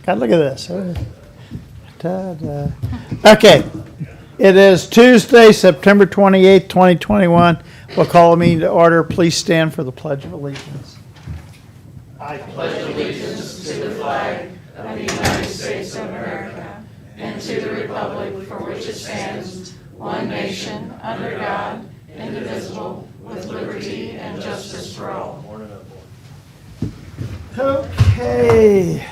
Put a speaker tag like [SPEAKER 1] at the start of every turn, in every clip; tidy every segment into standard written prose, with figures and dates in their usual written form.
[SPEAKER 1] God, look at this. Ta-da. Okay, it is Tuesday, September 28th, 2021. We'll call a meeting to order. Please stand for the Pledge of Allegiance. I pledge
[SPEAKER 2] allegiance to the flag of the United States of America and to the republic for which it stands, one nation, under God, indivisible, with liberty and justice for all.
[SPEAKER 1] Okay.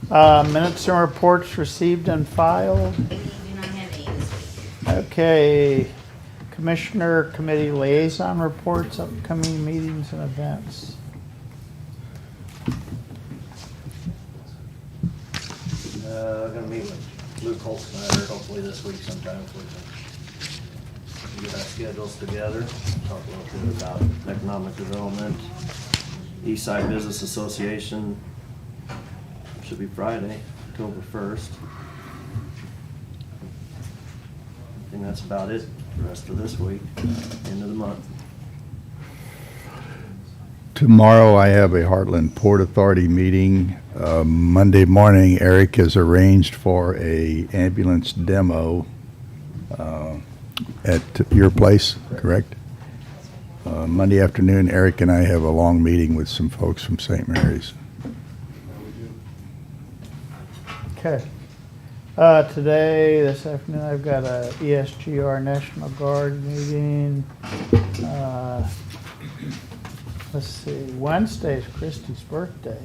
[SPEAKER 1] Minutes and reports received and filed.
[SPEAKER 3] We do not have any this week.
[SPEAKER 1] Okay. Commissioner Committee Liaison reports, upcoming meetings and events.
[SPEAKER 4] Gonna meet with Luke Holtzsnyder hopefully this week sometime if we can get our schedules together. Talk a little bit about economic development. Eastside Business Association should be Friday, October 1st. I think that's about it the rest of this week, end of the month.
[SPEAKER 5] Tomorrow I have a Heartland Port Authority meeting. Monday morning, Eric has arranged for a ambulance demo at your place, correct? Monday afternoon, Eric and I have a long meeting with some folks from St. Mary's.
[SPEAKER 1] Okay. Today, this afternoon, I've got a ESGR National Guard meeting. Let's see, Wednesday is Christy's birthday.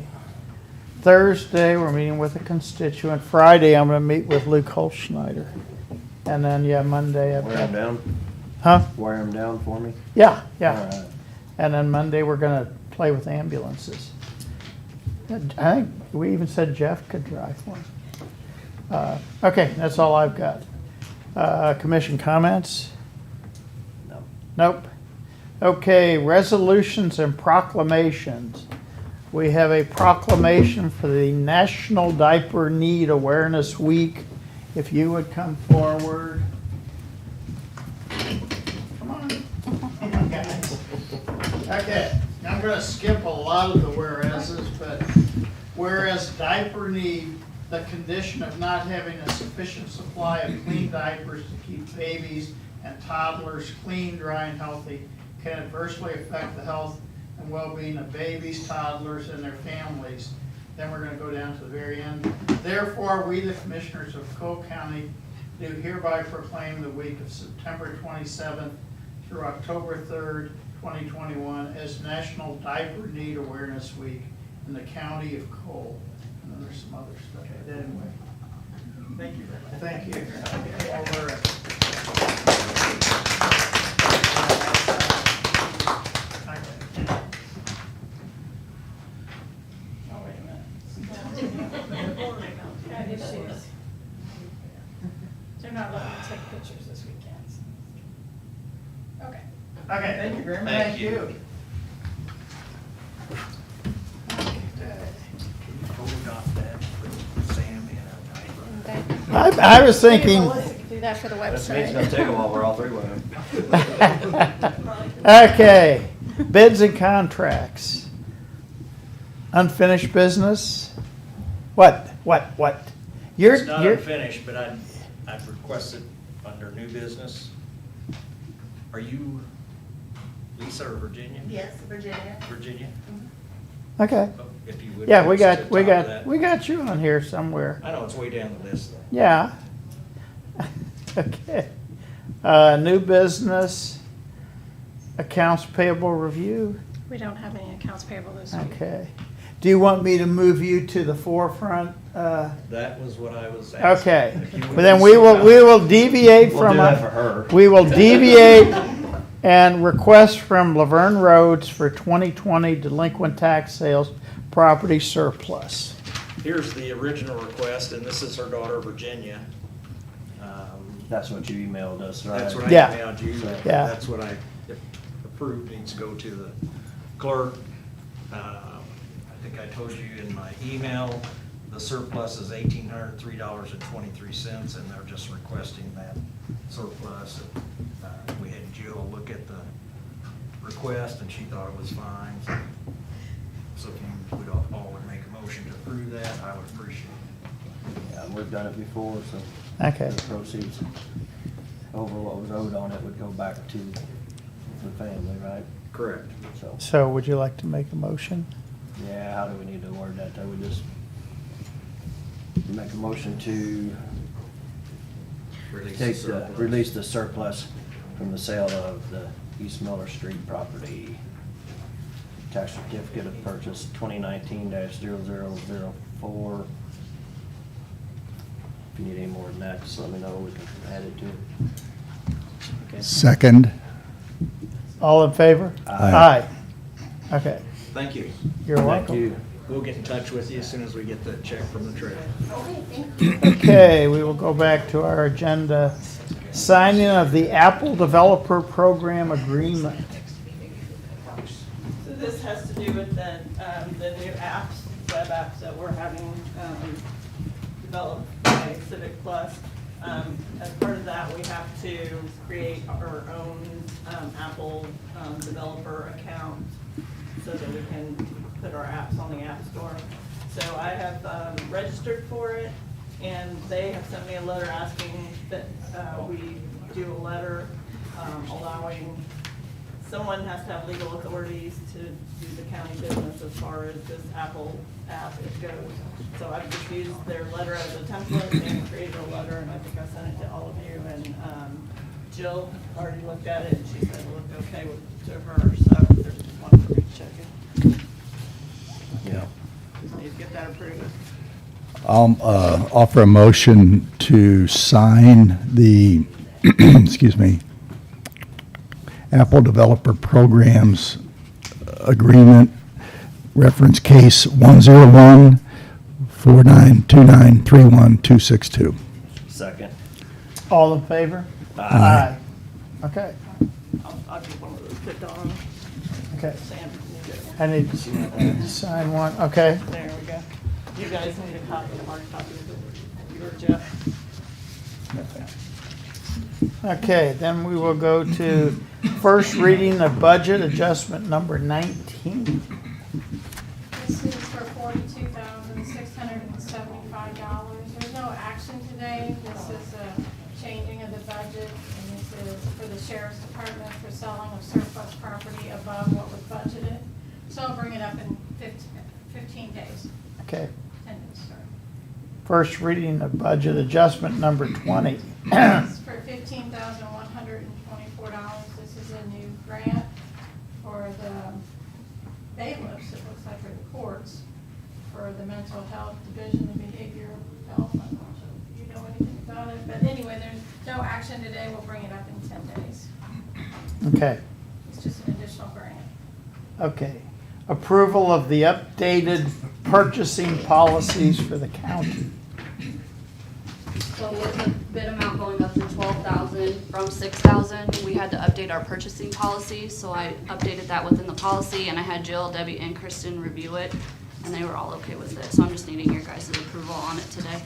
[SPEAKER 1] Thursday, we're meeting with a constituent. Friday, I'm gonna meet with Luke Holtzsnyder. And then, yeah, Monday, I've
[SPEAKER 4] Wear them
[SPEAKER 1] got,
[SPEAKER 4] down,
[SPEAKER 1] huh?
[SPEAKER 4] wear them down for me.
[SPEAKER 1] Yeah, yeah.
[SPEAKER 4] All right.
[SPEAKER 1] And then Monday, we're gonna play with ambulances. I think we even said Jeff could drive one. Okay, that's all I've got. Commission comments?
[SPEAKER 4] No.
[SPEAKER 1] Nope. Okay, resolutions and proclamations. We have a proclamation for the National Diaper Need Awareness Week. If you would come forward. Come on. Come on, guys. Okay, I'm gonna skip a lot of the whereases, but whereas diaper need, the condition of not having a sufficient supply of clean diapers to keep babies and toddlers clean, dry, and healthy can adversely affect the health and well-being of babies, toddlers, and their families. Then we're going to go down to the very end. Therefore, we, the Commissioners of Cole County, do hereby proclaim the week of September 27th through October 3rd, 2021 as National Diaper Need Awareness Week in the County of Cole. And then there's some other stuff. But anyway. Thank you very much. Thank you. All right. Oh, wait a minute.
[SPEAKER 2] Got issues. They're not letting me take pictures this weekend. Okay.
[SPEAKER 1] Okay, thank you very much. Thank you. I was thinking,
[SPEAKER 2] Do that for the
[SPEAKER 4] That's me, it's gonna
[SPEAKER 2] website.
[SPEAKER 4] take a while, we're all three with them.
[SPEAKER 1] okay, bids and contracts. Unfinished business? What?
[SPEAKER 6] It's not unfinished, but I've requested under new business. Are you Lisa or Virginia?
[SPEAKER 3] Yes, Virginia.
[SPEAKER 6] Virginia?
[SPEAKER 1] Okay.
[SPEAKER 6] Oh, If you would.
[SPEAKER 1] Yeah,
[SPEAKER 6] fix the top of that.
[SPEAKER 1] we got you on here somewhere.
[SPEAKER 6] I know, it's way down the list though.
[SPEAKER 1] Yeah. Okay. New business, accounts payable review.
[SPEAKER 2] We don't have any accounts payable this week.
[SPEAKER 1] Okay. Do you want me to move you to the forefront?
[SPEAKER 6] That was what I was asking.
[SPEAKER 1] Okay.
[SPEAKER 6] If you would
[SPEAKER 1] Well, then
[SPEAKER 6] do
[SPEAKER 1] we
[SPEAKER 6] so.
[SPEAKER 1] will deviate
[SPEAKER 4] We'll
[SPEAKER 1] from.
[SPEAKER 4] do that for her.
[SPEAKER 1] We will deviate and request from Laverne Roads for 2020 delinquent tax sales property surplus.
[SPEAKER 6] Here's the original request, and this is her daughter Virginia.
[SPEAKER 4] That's what you emailed us, right?
[SPEAKER 6] That's what I
[SPEAKER 1] Yeah.
[SPEAKER 6] emailed you.
[SPEAKER 1] Yeah.
[SPEAKER 6] That's what I approved needs to go to the clerk. I think I told you in my email, the surplus is $1,803.23, and they're just requesting that surplus. We had Jill look at the request, and she thought it was fine. So So if you would all would make a motion to approve that, I would appreciate it.
[SPEAKER 4] Yeah, we've done it before, so.
[SPEAKER 2] Okay.
[SPEAKER 4] The proceeds over what was owed on it would go back to the family, right?
[SPEAKER 6] Correct.
[SPEAKER 4] So,
[SPEAKER 2] So would you like to make a motion?
[SPEAKER 4] yeah, how do we need to word that? I would just make a motion to release the surplus from the sale of the East Miller Street property. Tax certificate of purchase 2019-0004. If you need any more than that, just let me know, we can add it to it.
[SPEAKER 5] Second.
[SPEAKER 2] All in favor?
[SPEAKER 5] Aye.
[SPEAKER 2] Okay,
[SPEAKER 6] Thank you.
[SPEAKER 2] you're
[SPEAKER 4] Thank
[SPEAKER 2] welcome.
[SPEAKER 4] you.
[SPEAKER 6] We'll get in touch with you as soon as we get the check from the treasurer.
[SPEAKER 3] Okay, thank you.
[SPEAKER 2] Okay, we will go back to our agenda. Signing of the Apple Developer Program Agreement.
[SPEAKER 7] So this has to do with the new apps, web apps that we're having developed by Civic Plus. As part of that, we have to create our own Apple developer account so that we can put our apps on the App Store. So I have registered for it, and they have sent me a letter asking that we do a letter allowing, someone has to have legal authorities to do the county business as far as this Apple app goes. So I've just used their letter as a template and created a letter, and I think I sent it to all of you, and Jill already looked at it, and she said it looked okay to her, so there's one for me to check it.
[SPEAKER 4] Yeah.
[SPEAKER 7] Just need to get that approved.
[SPEAKER 5] I'll offer a motion to sign the, excuse me, Apple Developer Programs Agreement, reference case 101-4929-31262.
[SPEAKER 4] Second.
[SPEAKER 2] All in favor?
[SPEAKER 5] Aye.
[SPEAKER 2] Okay,
[SPEAKER 7] I'll get one of those put on.
[SPEAKER 2] okay.
[SPEAKER 7] Sam, need it.
[SPEAKER 2] I need to sign one, okay.
[SPEAKER 7] There we go. You guys need a copy, a hard copy of it. Your Jeff.
[SPEAKER 2] Okay, then we will go to first reading of budget adjustment number 19.
[SPEAKER 8] This is for $42,675. There's no action today. This is a changing of the budget, and this is for the sheriff's department for selling of surplus property above what was budgeted. So I'll bring it up in 15 days,
[SPEAKER 2] Okay,
[SPEAKER 8] 10 days, sorry.
[SPEAKER 2] first reading of budget adjustment number 20.
[SPEAKER 8] This is for $15,124. This is a new grant for the bailiffs, it looks like, for the courts, for the mental health division of behavioral health. I'm not sure if you know anything about it, but anyway, there's no action today. We'll bring it up in 10 days.
[SPEAKER 2] Okay,
[SPEAKER 8] It's just an additional grant.
[SPEAKER 2] okay. Approval of the updated purchasing policies for the county.
[SPEAKER 9] So with the bid amount going up to 12,000 from 6,000, we had to update our purchasing policy. So I updated that within the policy, and I had Jill, Debbie, and Kristen review it, and they were all okay with it. So I'm just needing your guys' approval on it today.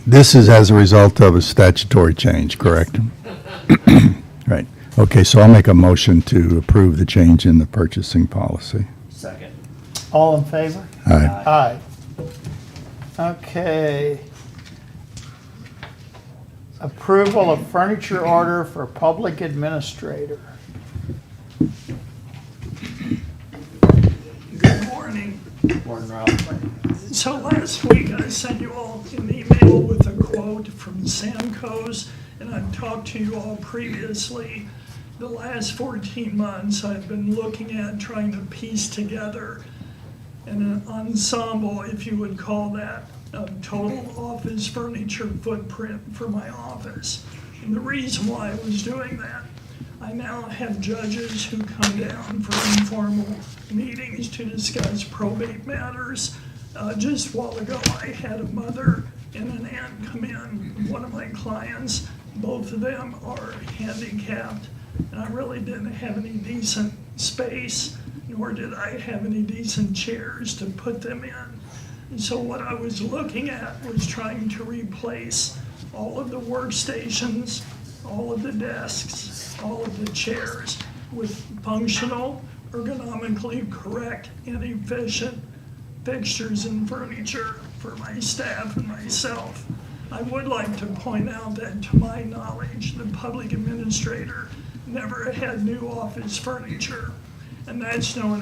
[SPEAKER 5] This is as a result of a statutory change, correct? Right. Okay, so I'll make a motion to approve the change in the purchasing policy.
[SPEAKER 4] Second.
[SPEAKER 2] All in favor?
[SPEAKER 5] Aye.
[SPEAKER 2] Aye. Okay. Approval of furniture order for public administrator.
[SPEAKER 10] Good morning.
[SPEAKER 4] Morning, Ralph.
[SPEAKER 10] So last week I sent you all an email with a quote from Samco's, and I've talked to you all previously. The last 14 months I've been looking at trying to piece together an ensemble, if you would call that, of total office furniture footprint for my office. And the reason why I was doing that, I now have judges who come down for informal meetings to discuss probate matters. Just a while ago, I had a mother and an aunt come in, one of my clients. Both of them are handicapped, and I really didn't have any decent space, nor did I have any decent chairs to put them in. And so what I was looking at was trying to replace all of the workstations, all of the desks, all of the chairs, with functional, ergonomically correct, and efficient fixtures and furniture for my staff and myself. I would like to point out that to my knowledge, the public administrator never had new office furniture. And that's not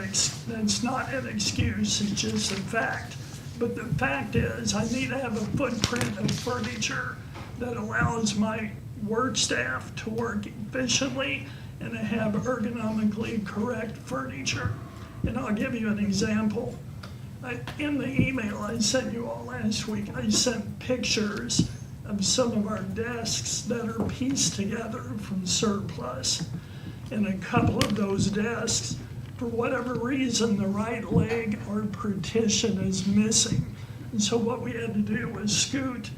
[SPEAKER 10] an excuse, it's just a fact. But the fact is, I need to have a footprint of furniture that allows my work staff to work efficiently and to have ergonomically correct furniture. And I'll give you an example. In the email I sent you all last week, I sent pictures of some of our desks that are pieced together from surplus. And a couple of those desks, for whatever reason, the right leg or partition is missing. And so what we had to do was scoot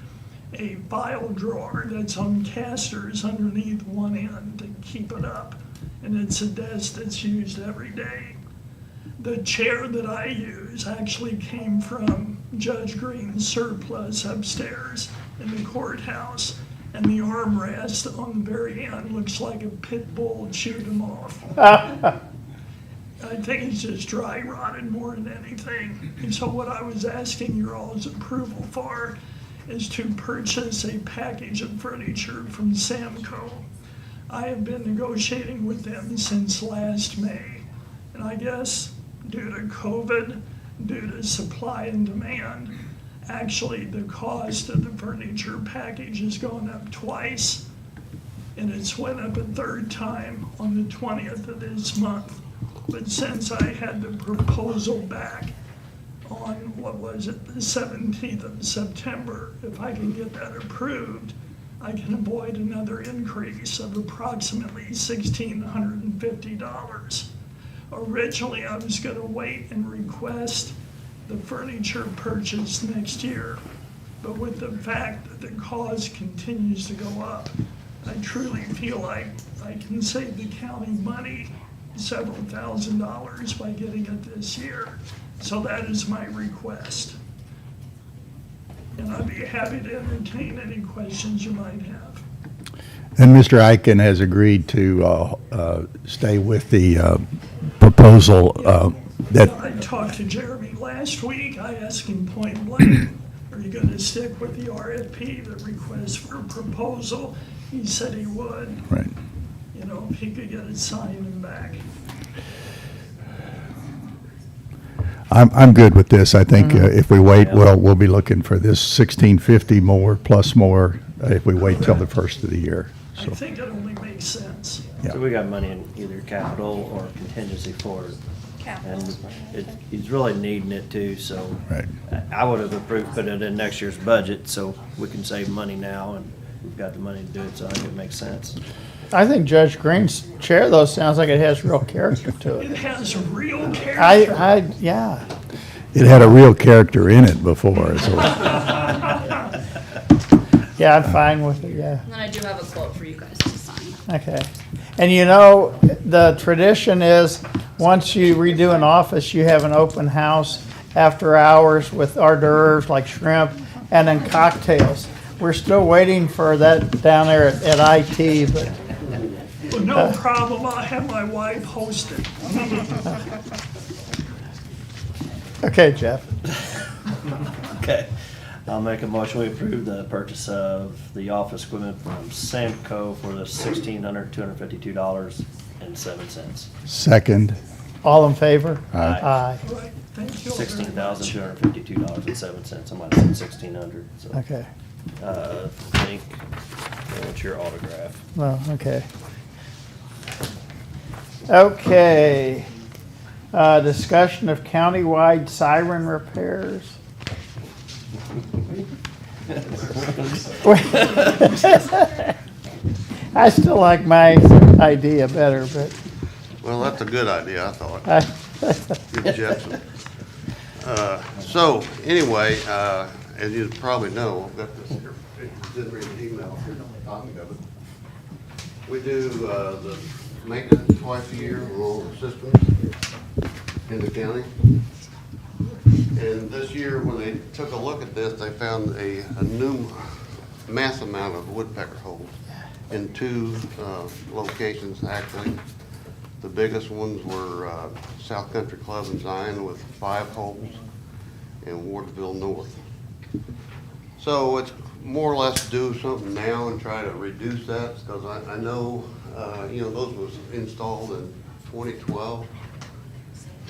[SPEAKER 10] a file drawer that's on casters underneath one end to keep it up. And it's a desk that's used every day. The chair that I use actually came from Judge Green's surplus upstairs in the courthouse. And the armrest on the very end looks like a pit bull chewed him off. I think it's just dry rotted more than anything. And so what I was asking your all's approval for is to purchase a package of furniture from Samco. I have been negotiating with them since last May. And I guess due to COVID, due to supply and demand, actually the cost of the furniture package has gone up twice. And it's went up a third time on the 20th of this month. But since I had the proposal back on, what was it, the 17th of September, if I can get that approved, I can avoid another increase of approximately $1,650. Originally, I was going to wait and request the furniture purchase next year, but with the fact that the cost continues to go up, I truly feel like I can save the county money, several $1,000s, by getting it this year. So that is my request. And I'd be happy to entertain any questions you might have.
[SPEAKER 5] And Mr. Eichen has agreed to stay with the proposal that,
[SPEAKER 10] I talked to Jeremy last week. I asked him point blank, are you going to stick with the RFP, the request for a proposal? He said he would.
[SPEAKER 5] right.
[SPEAKER 10] You know, if he could get it signed and back.
[SPEAKER 5] I'm good with this. I think if we wait, we'll be looking for this $1,650 more, plus more, if we wait till the first of the year.
[SPEAKER 10] I
[SPEAKER 5] So,
[SPEAKER 10] think it only makes sense.
[SPEAKER 5] yeah.
[SPEAKER 4] So we got money in either capital or contingency for it. And he's really needing it too, so.
[SPEAKER 5] Right.
[SPEAKER 4] I would have approved putting it in next year's budget, so we can save money now, and we've got the money to do it, so I think it makes sense.
[SPEAKER 1] I think Judge Green's chair, though, sounds like it has real character to
[SPEAKER 10] It
[SPEAKER 1] it.
[SPEAKER 10] has real character.
[SPEAKER 1] Yeah.
[SPEAKER 5] It had a real character in it before, so.
[SPEAKER 1] Yeah, I'm fine with it, yeah.
[SPEAKER 9] And then I do have a quote for you guys to sign.
[SPEAKER 1] Okay. And you know, the tradition is, once you redo an office, you have an open house after hours with hors d'oeuvres like shrimp and then cocktails. We're still waiting for that down there at IT, but
[SPEAKER 10] Well, no problem, I'll have my wife host it.
[SPEAKER 1] okay, Jeff.
[SPEAKER 4] Okay. I'll make a motion, we approve the purchase of the office equipment from Samco for the $1,602.07.
[SPEAKER 5] Second.
[SPEAKER 1] All in favor?
[SPEAKER 5] Aye.
[SPEAKER 1] Aye.
[SPEAKER 10] All right, thank you all very much.
[SPEAKER 4] $16,252.07. I might have said 1,600, so.
[SPEAKER 1] Okay.
[SPEAKER 4] Link, what's your autograph?
[SPEAKER 1] Well, okay. Okay. Discussion of countywide siren repairs. I still like my idea better, but
[SPEAKER 11] Well, that's a good idea, I thought. Good Jepson. So, anyway, as you probably know, I've got this here, it's in the email, here's a copy of it. We do the maintenance twice a year on all the systems in the county. And this year, when they took a look at this, they found a new massive amount of woodpecker holes in two locations, actually. The biggest ones were South Country Club in Zion with 5 holes and Wardville North. So it's more or less do something now and try to reduce that, because I know, those was installed in 2012.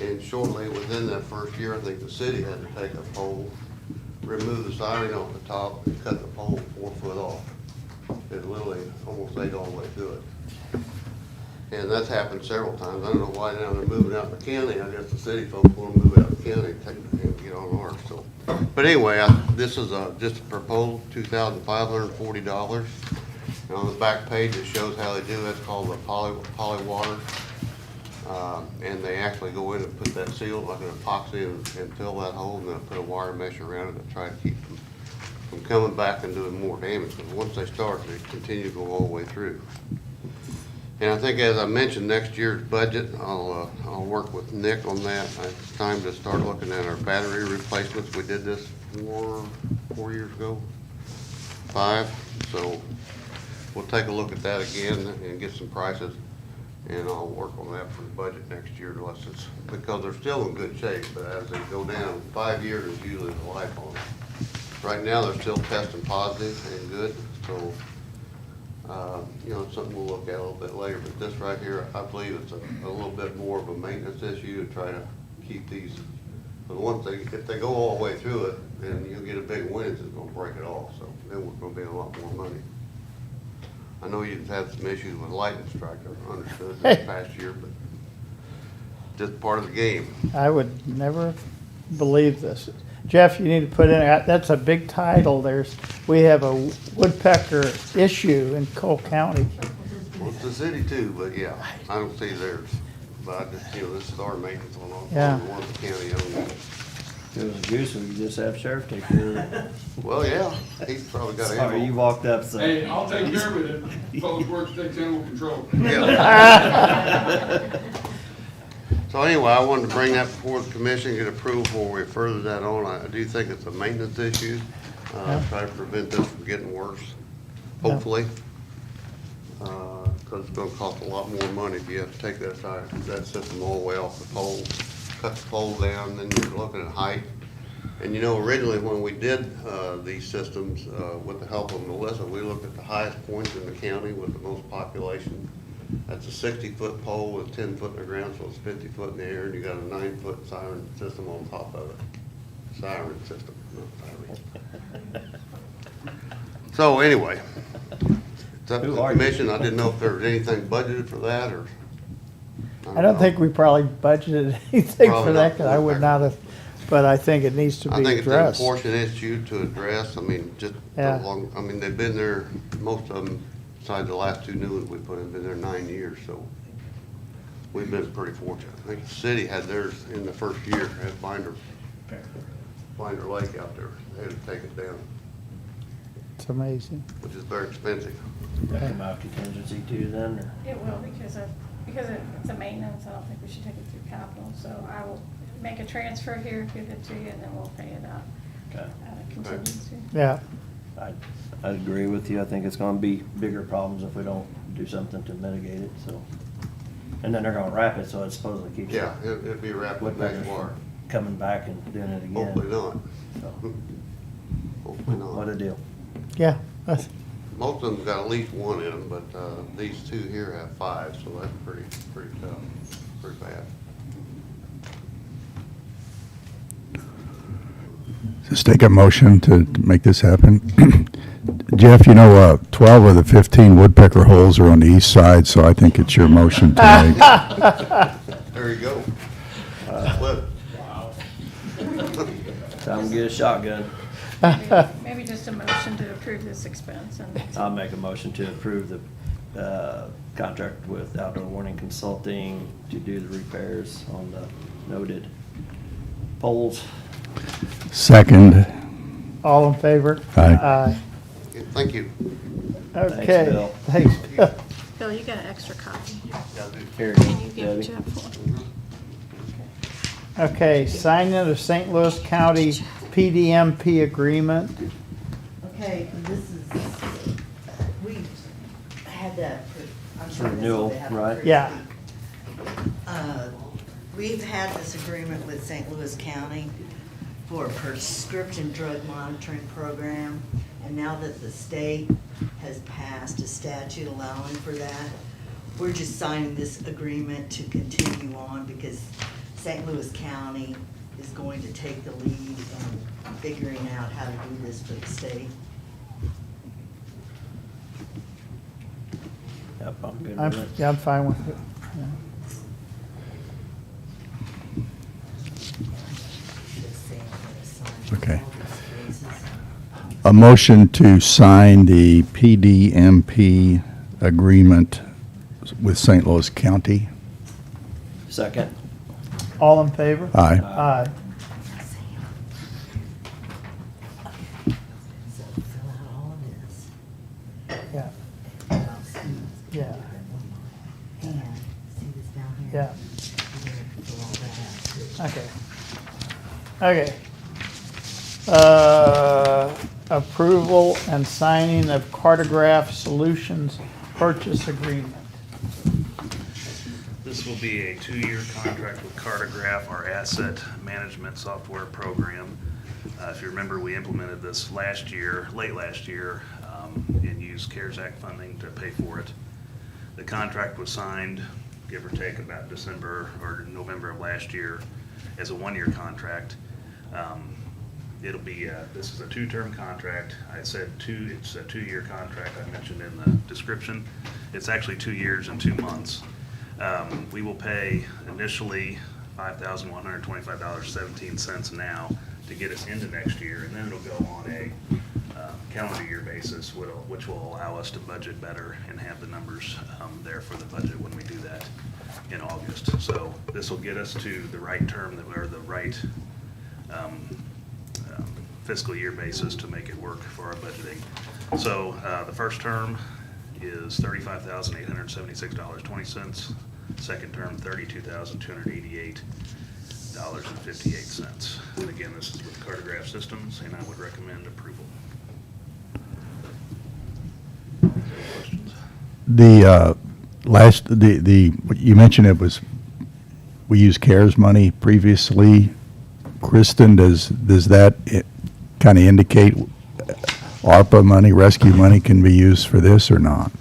[SPEAKER 11] And shortly within that first year, I think the city had to take a pole, remove the siren off the top, and cut the pole 4 foot off. It literally almost ate all the way through it. And that's happened several times. I don't know why now they're moving out in the county. I guess the city folks want to move out of the county and get on ours, so. But anyway, this is just a proposal, $2,540. And on the back page, it shows how they do it. It's called the poly water. And they actually go in and put that seal, like an epoxy, and fill that hole, and then put a wire mesh around it to try to keep them from coming back and doing more damage. Because once they start, they continue to go all the way through. And I think, as I mentioned, next year's budget, I'll work with Nick on that. It's time to start looking at our battery replacements. We did this 4 years ago, 5. So we'll take a look at that again and get some prices. And I'll work on that for the budget next year, unless it's, because they're still in good shape, but as they go down, 5 years is usually the life on them. Right now, they're still testing positive and good, so, it's something we'll look at a little bit later. But this right here, I believe it's a little bit more of a maintenance issue to try to keep these. But once if they go all the way through it, then you'll get a big wind, it's gonna break it off, so then we're gonna be a lot more money. I know you've had some issues with lightning strike, I understood this past year, but just part of the game.
[SPEAKER 1] I would never believe this. Jeff, you need to put in, that's a big title. We have a woodpecker issue in Cole County.
[SPEAKER 11] Well, it's the city too, but yeah, I don't see theirs. But I just, this is our maintenance on all
[SPEAKER 1] Yeah.
[SPEAKER 11] the ones the county owns.
[SPEAKER 4] If it was a goose, we could just have sheriff take care of it.
[SPEAKER 11] Well, yeah, he's probably got a
[SPEAKER 4] Sorry, you walked up, so.
[SPEAKER 12] Hey, I'll take care of it. Public Works takes animal control.
[SPEAKER 11] Yeah. So anyway, I wanted to bring that before the commission, get approval before we further that on. I do think it's a maintenance issue. Try to prevent this from getting worse, hopefully. Because it's gonna cost a lot more money if you have to take that system all the way off the pole, cut the pole down, then you're looking at height. And originally when we did these systems, with the help of Melissa, we looked at the highest points in the county with the most population. That's a 60-foot pole with 10 foot in the ground, so it's 50 foot in the air, and you got a 9-foot siren system on top of it. Siren system, not siren. So anyway, it's up to the commission. I didn't know if there was anything budgeted for that, or.
[SPEAKER 1] I don't think we probably budgeted anything
[SPEAKER 11] Probably
[SPEAKER 1] for
[SPEAKER 11] not
[SPEAKER 1] that, because I would not have, but I think it needs to
[SPEAKER 11] I
[SPEAKER 1] be
[SPEAKER 11] think it's an
[SPEAKER 1] addressed.
[SPEAKER 11] important issue to address. I mean, just
[SPEAKER 1] Yeah.
[SPEAKER 11] they've been there, most of them, besides the last 2 new ones we put in, been there 9 years, so we've been pretty fortunate. I think the city had theirs in the first year, had Binder Lake out there. They had to take it down,
[SPEAKER 1] It's amazing.
[SPEAKER 11] which is very expensive.
[SPEAKER 4] That come out contingency too then, or?
[SPEAKER 8] It will, because it's a maintenance, I don't think we should take it through capital, so I will make a transfer here, give it to you, and then we'll pay it out
[SPEAKER 4] Okay.
[SPEAKER 8] out of contingency.
[SPEAKER 1] Yeah,
[SPEAKER 4] I agree with you. I think it's gonna be bigger problems if we don't do something to mitigate it, so. And then they're gonna wrap it, so it supposedly keeps.
[SPEAKER 11] Yeah, it'd be wrapped with
[SPEAKER 4] Woodpecker
[SPEAKER 11] next water.
[SPEAKER 4] from coming back and doing it again.
[SPEAKER 11] Hopefully not.
[SPEAKER 4] So,
[SPEAKER 11] Hopefully
[SPEAKER 4] what a
[SPEAKER 11] not.
[SPEAKER 4] deal.
[SPEAKER 1] yeah. That's-
[SPEAKER 11] Most of them got at least 1 in them, but these 2 here have 5, so that's pretty tough, pretty bad.
[SPEAKER 5] Just take a motion to make this happen. Jeff, 12 of the 15 woodpecker holes are on the east side, so I think it's your motion to make.
[SPEAKER 11] There you go. Flip.
[SPEAKER 4] Time to get a shotgun.
[SPEAKER 8] Maybe just a motion to approve this expense and.
[SPEAKER 4] I'll make a motion to approve the contract with Outdoor Warning Consulting to do the repairs on the noted poles.
[SPEAKER 5] Second.
[SPEAKER 1] All in favor?
[SPEAKER 5] Aye.
[SPEAKER 11] Okay, thank you.
[SPEAKER 1] Okay,
[SPEAKER 4] Bill.
[SPEAKER 1] thanks, Bill.
[SPEAKER 8] Bill, you got an extra copy.
[SPEAKER 4] Here,
[SPEAKER 8] Can you give
[SPEAKER 4] Debbie.
[SPEAKER 8] Jeff one?
[SPEAKER 1] Okay, signing of St. Louis County PDMP agreement.
[SPEAKER 13] Okay, this is, we had that, I'm
[SPEAKER 4] It's
[SPEAKER 13] sure this
[SPEAKER 4] renewal,
[SPEAKER 13] will happen
[SPEAKER 4] right?
[SPEAKER 13] pretty
[SPEAKER 1] Yeah.
[SPEAKER 13] soon. we've had this agreement with St. Louis County for a prescription drug monitoring program, and now that the state has passed a statute allowing for that, we're just signing this agreement to continue on because St. Louis County is going to take the lead in figuring out how to do this for the state.
[SPEAKER 4] Yep, I'm good
[SPEAKER 1] I'm,
[SPEAKER 4] with it.
[SPEAKER 1] yeah, I'm fine with it. Yeah.
[SPEAKER 13] Just saying that it's signed.
[SPEAKER 5] Okay. A motion to sign the PDMP agreement with St. Louis County.
[SPEAKER 4] Second.
[SPEAKER 1] All in favor?
[SPEAKER 5] Aye.
[SPEAKER 1] Aye.
[SPEAKER 13] So fill out all of this.
[SPEAKER 1] Yeah, yeah,
[SPEAKER 13] And see this down here?
[SPEAKER 1] yeah.
[SPEAKER 13] You're gonna fill all that out.
[SPEAKER 1] Okay. Approval and signing of Cartograph Solutions purchase agreement.
[SPEAKER 14] This will be a 2-year contract with Cartograph, our asset management software program. If you remember, we implemented this last year, late last year, and used CARES Act funding to pay for it. The contract was signed, give or take, about December or November of last year as a 1-year contract. It'll be, this is a 2-term contract. I said it's a 2-year contract I mentioned in the description. It's actually 2 years and 2 months. We will pay initially $5,125.17 now to get us into next year, and then it'll go on a calendar year basis, which will allow us to budget better and have the numbers there for the budget when we do that in August. So this will get us to the right term, or the right fiscal year basis to make it work for our budgeting. So the first term is $35,876.20. Second term, $32,288.58. And again, this is with Cartograph Systems, and I would recommend approval. Any questions?
[SPEAKER 5] The what you mentioned, it was, we used CARES money previously. Kristen, does that kind of indicate ARPA money, rescue money can be used for this or not?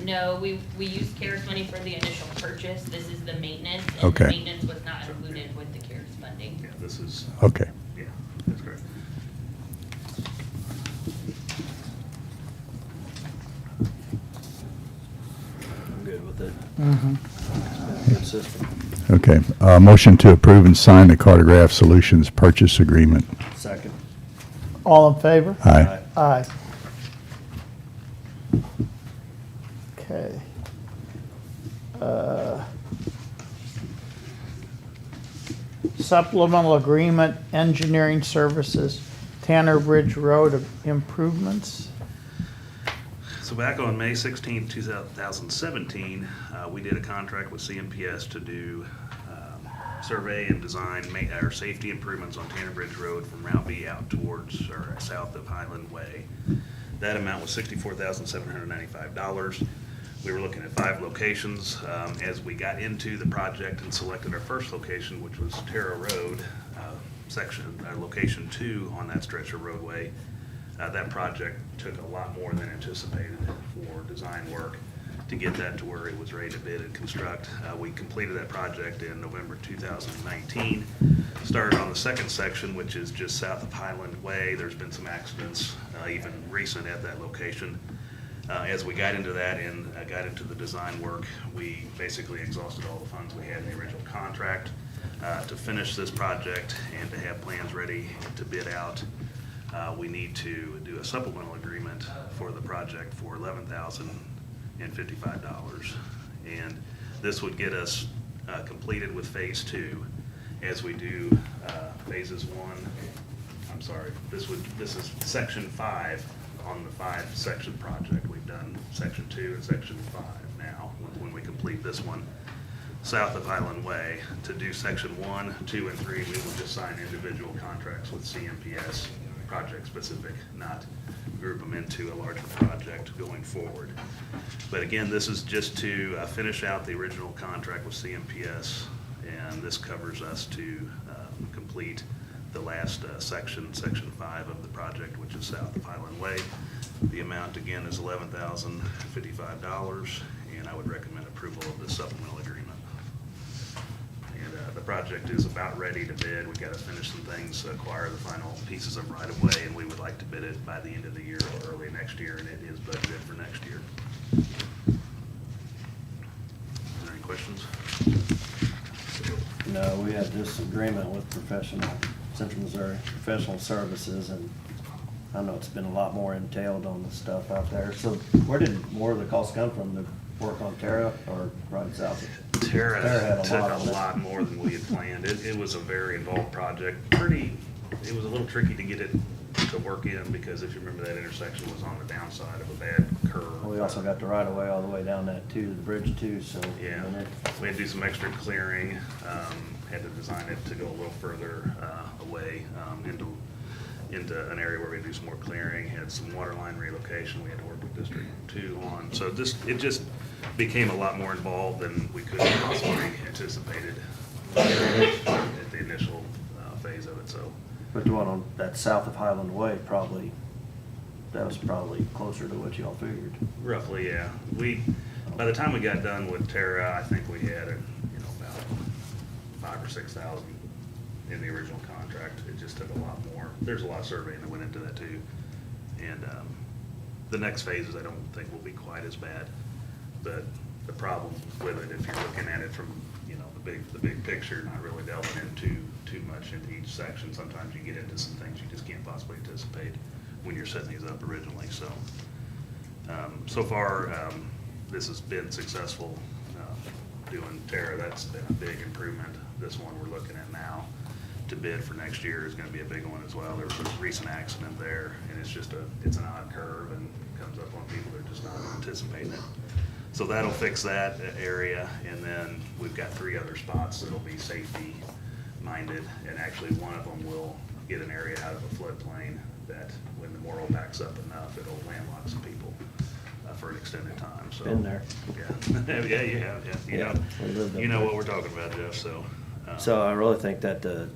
[SPEAKER 3] No, we used CARES money for the initial purchase. This is the maintenance. And
[SPEAKER 5] Okay.
[SPEAKER 3] the maintenance was not included with the CARES funding.
[SPEAKER 14] Yeah, this is,
[SPEAKER 5] Okay.
[SPEAKER 14] yeah, that's correct.
[SPEAKER 4] I'm good with it.
[SPEAKER 1] Mm-hmm.
[SPEAKER 4] Good system.
[SPEAKER 5] Okay. Motion to approve and sign the Cartograph Solutions purchase agreement.
[SPEAKER 4] Second.
[SPEAKER 1] All in favor?
[SPEAKER 5] Aye.
[SPEAKER 1] Aye. Okay. Supplemental agreement, engineering services, Tanner Bridge Road improvements.
[SPEAKER 14] So back on May 16, 2017, we did a contract with CMPS to do survey and design our safety improvements on Tanner Bridge Road from Route B out towards or south of Highland Way. That amount was $64,795. We were looking at 5 locations. As we got into the project and selected our first location, which was Terra Road, location 2 on that stretch of roadway, that project took a lot more than anticipated for design work to get that to where it was ready to bid and construct. We completed that project in November 2019. Started on the second section, which is just south of Highland Way. There's been some accidents, even recent at that location. As we got into that and got into the design work, we basically exhausted all the funds we had in the original contract. To finish this project and to have plans ready to bid out, we need to do a supplemental agreement for the project for $11,055. And this would get us completed with phase 2 as we do phases 1. I'm sorry, this is section 5 on the 5-section project. We've done section 2 and section 5 now when we complete this one south of Highland Way. To do section 1, 2, and 3, we will just sign individual contracts with CMPS, project specific, not group them into a larger project going forward. But again, this is just to finish out the original contract with CMPS and this covers us to complete the last section 5 of the project, which is south of Highland Way. The amount again is $11,055, and I would recommend approval of the supplemental agreement. And the project is about ready to bid. We've got to finish some things, acquire the final pieces of right-of-way, and we would like to bid it by the end of the year or early next year, and it is budgeted for next year. Are there any questions?
[SPEAKER 4] No, we had this agreement with Central Missouri Professional Services, and I know it's been a lot more entailed on the stuff out there. So where did more of the costs come from? The work on Terra or right south?
[SPEAKER 14] Terra
[SPEAKER 4] had
[SPEAKER 14] took
[SPEAKER 4] on
[SPEAKER 14] a
[SPEAKER 4] it.
[SPEAKER 14] lot more than we had planned. It was a very involved project. It was a little tricky to get it to work in, because if you remember, that intersection was on the downside of a bad curve.
[SPEAKER 4] We also got the right of way all the way down that to the bridge too, so.
[SPEAKER 14] Yeah,
[SPEAKER 4] I mean,
[SPEAKER 14] we had to do some extra clearing, had to design it to go a little further away into an area where we had to do some more clearing, had some water line relocation we had to work with District 2 on. So it just became a lot more involved than we could have possibly anticipated at the initial phase of it, so.
[SPEAKER 4] But the one on that south of Highland Way, that was probably closer to what y'all figured.
[SPEAKER 14] Roughly, yeah. By the time we got done with Terra, I think we had about 5,000 or 6,000 in the original contract. It just took a lot more. There's a lot of surveying that went into that too. And the next phases I don't think will be quite as bad. But the problem with it, if you're looking at it from the big picture, not really delving into too much into each section, sometimes you get into some things you just can't possibly anticipate when you're setting these up originally. So so far this has been successful. Doing Terra, that's been a big improvement. This one we're looking at now to bid for next year is going to be a big one as well. There was a recent accident there, and it's an odd curve and comes up on people that are just not anticipating it. So that'll fix that area, and then we've got 3 other spots that'll be safety minded, and actually one of them will get an area out of a floodplain that when the Morrill backs up enough, it'll landlock some people for an extended time. So
[SPEAKER 4] Been there.
[SPEAKER 14] Yeah, yeah, you have. Yeah,
[SPEAKER 4] we lived up
[SPEAKER 14] you know
[SPEAKER 4] there.
[SPEAKER 14] what we're talking about, Jeff. So
[SPEAKER 4] So I really think that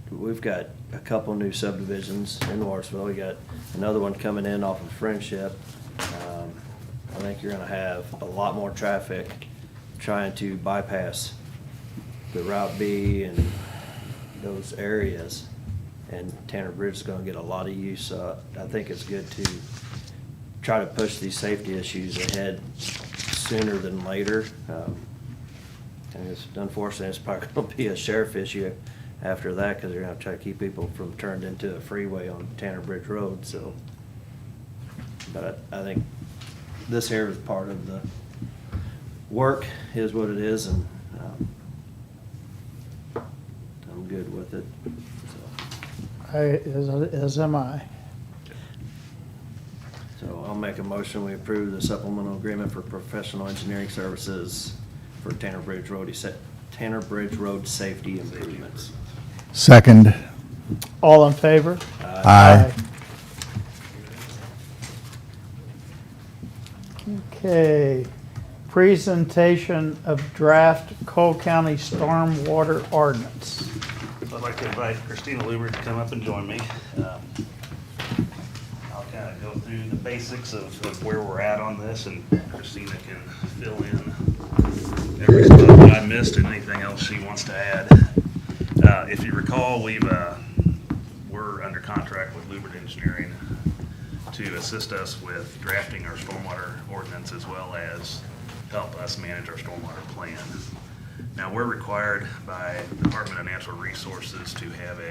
[SPEAKER 4] we've got a couple new subdivisions in Warrensville. We got another one coming in off of Friendship. I think you're gonna have a lot more traffic trying to bypass the Route B and those areas. And Tanner Bridge is gonna get a lot of use. I think it's good to try to push these safety issues ahead sooner than later. And unfortunately, it's probably gonna be a sheriff issue after that, because they're gonna try to keep people from turning into a freeway on Tanner Bridge Road, so. But I think this here is part of the work, is what it is, and I'm good with it, so.
[SPEAKER 1] As am I.
[SPEAKER 4] So I'll make a motion, we approve the supplemental agreement for professional engineering services for Tanner Bridge Road safety improvements.
[SPEAKER 5] Second.
[SPEAKER 1] All in favor?
[SPEAKER 5] Aye. Okay, presentation of draft Cole County Stormwater Ordinance.
[SPEAKER 14] So I'd like to invite Christina Luber to come up and join me. I'll kind of go through the basics of where we're at on this, and Christina can fill in every spot that I missed and anything else she wants to add. If you recall, we're under contract with Luber Engineering to assist us with drafting our stormwater ordinance, as well as help us manage our stormwater plan. Now, we're required by the Department of Natural Resources to have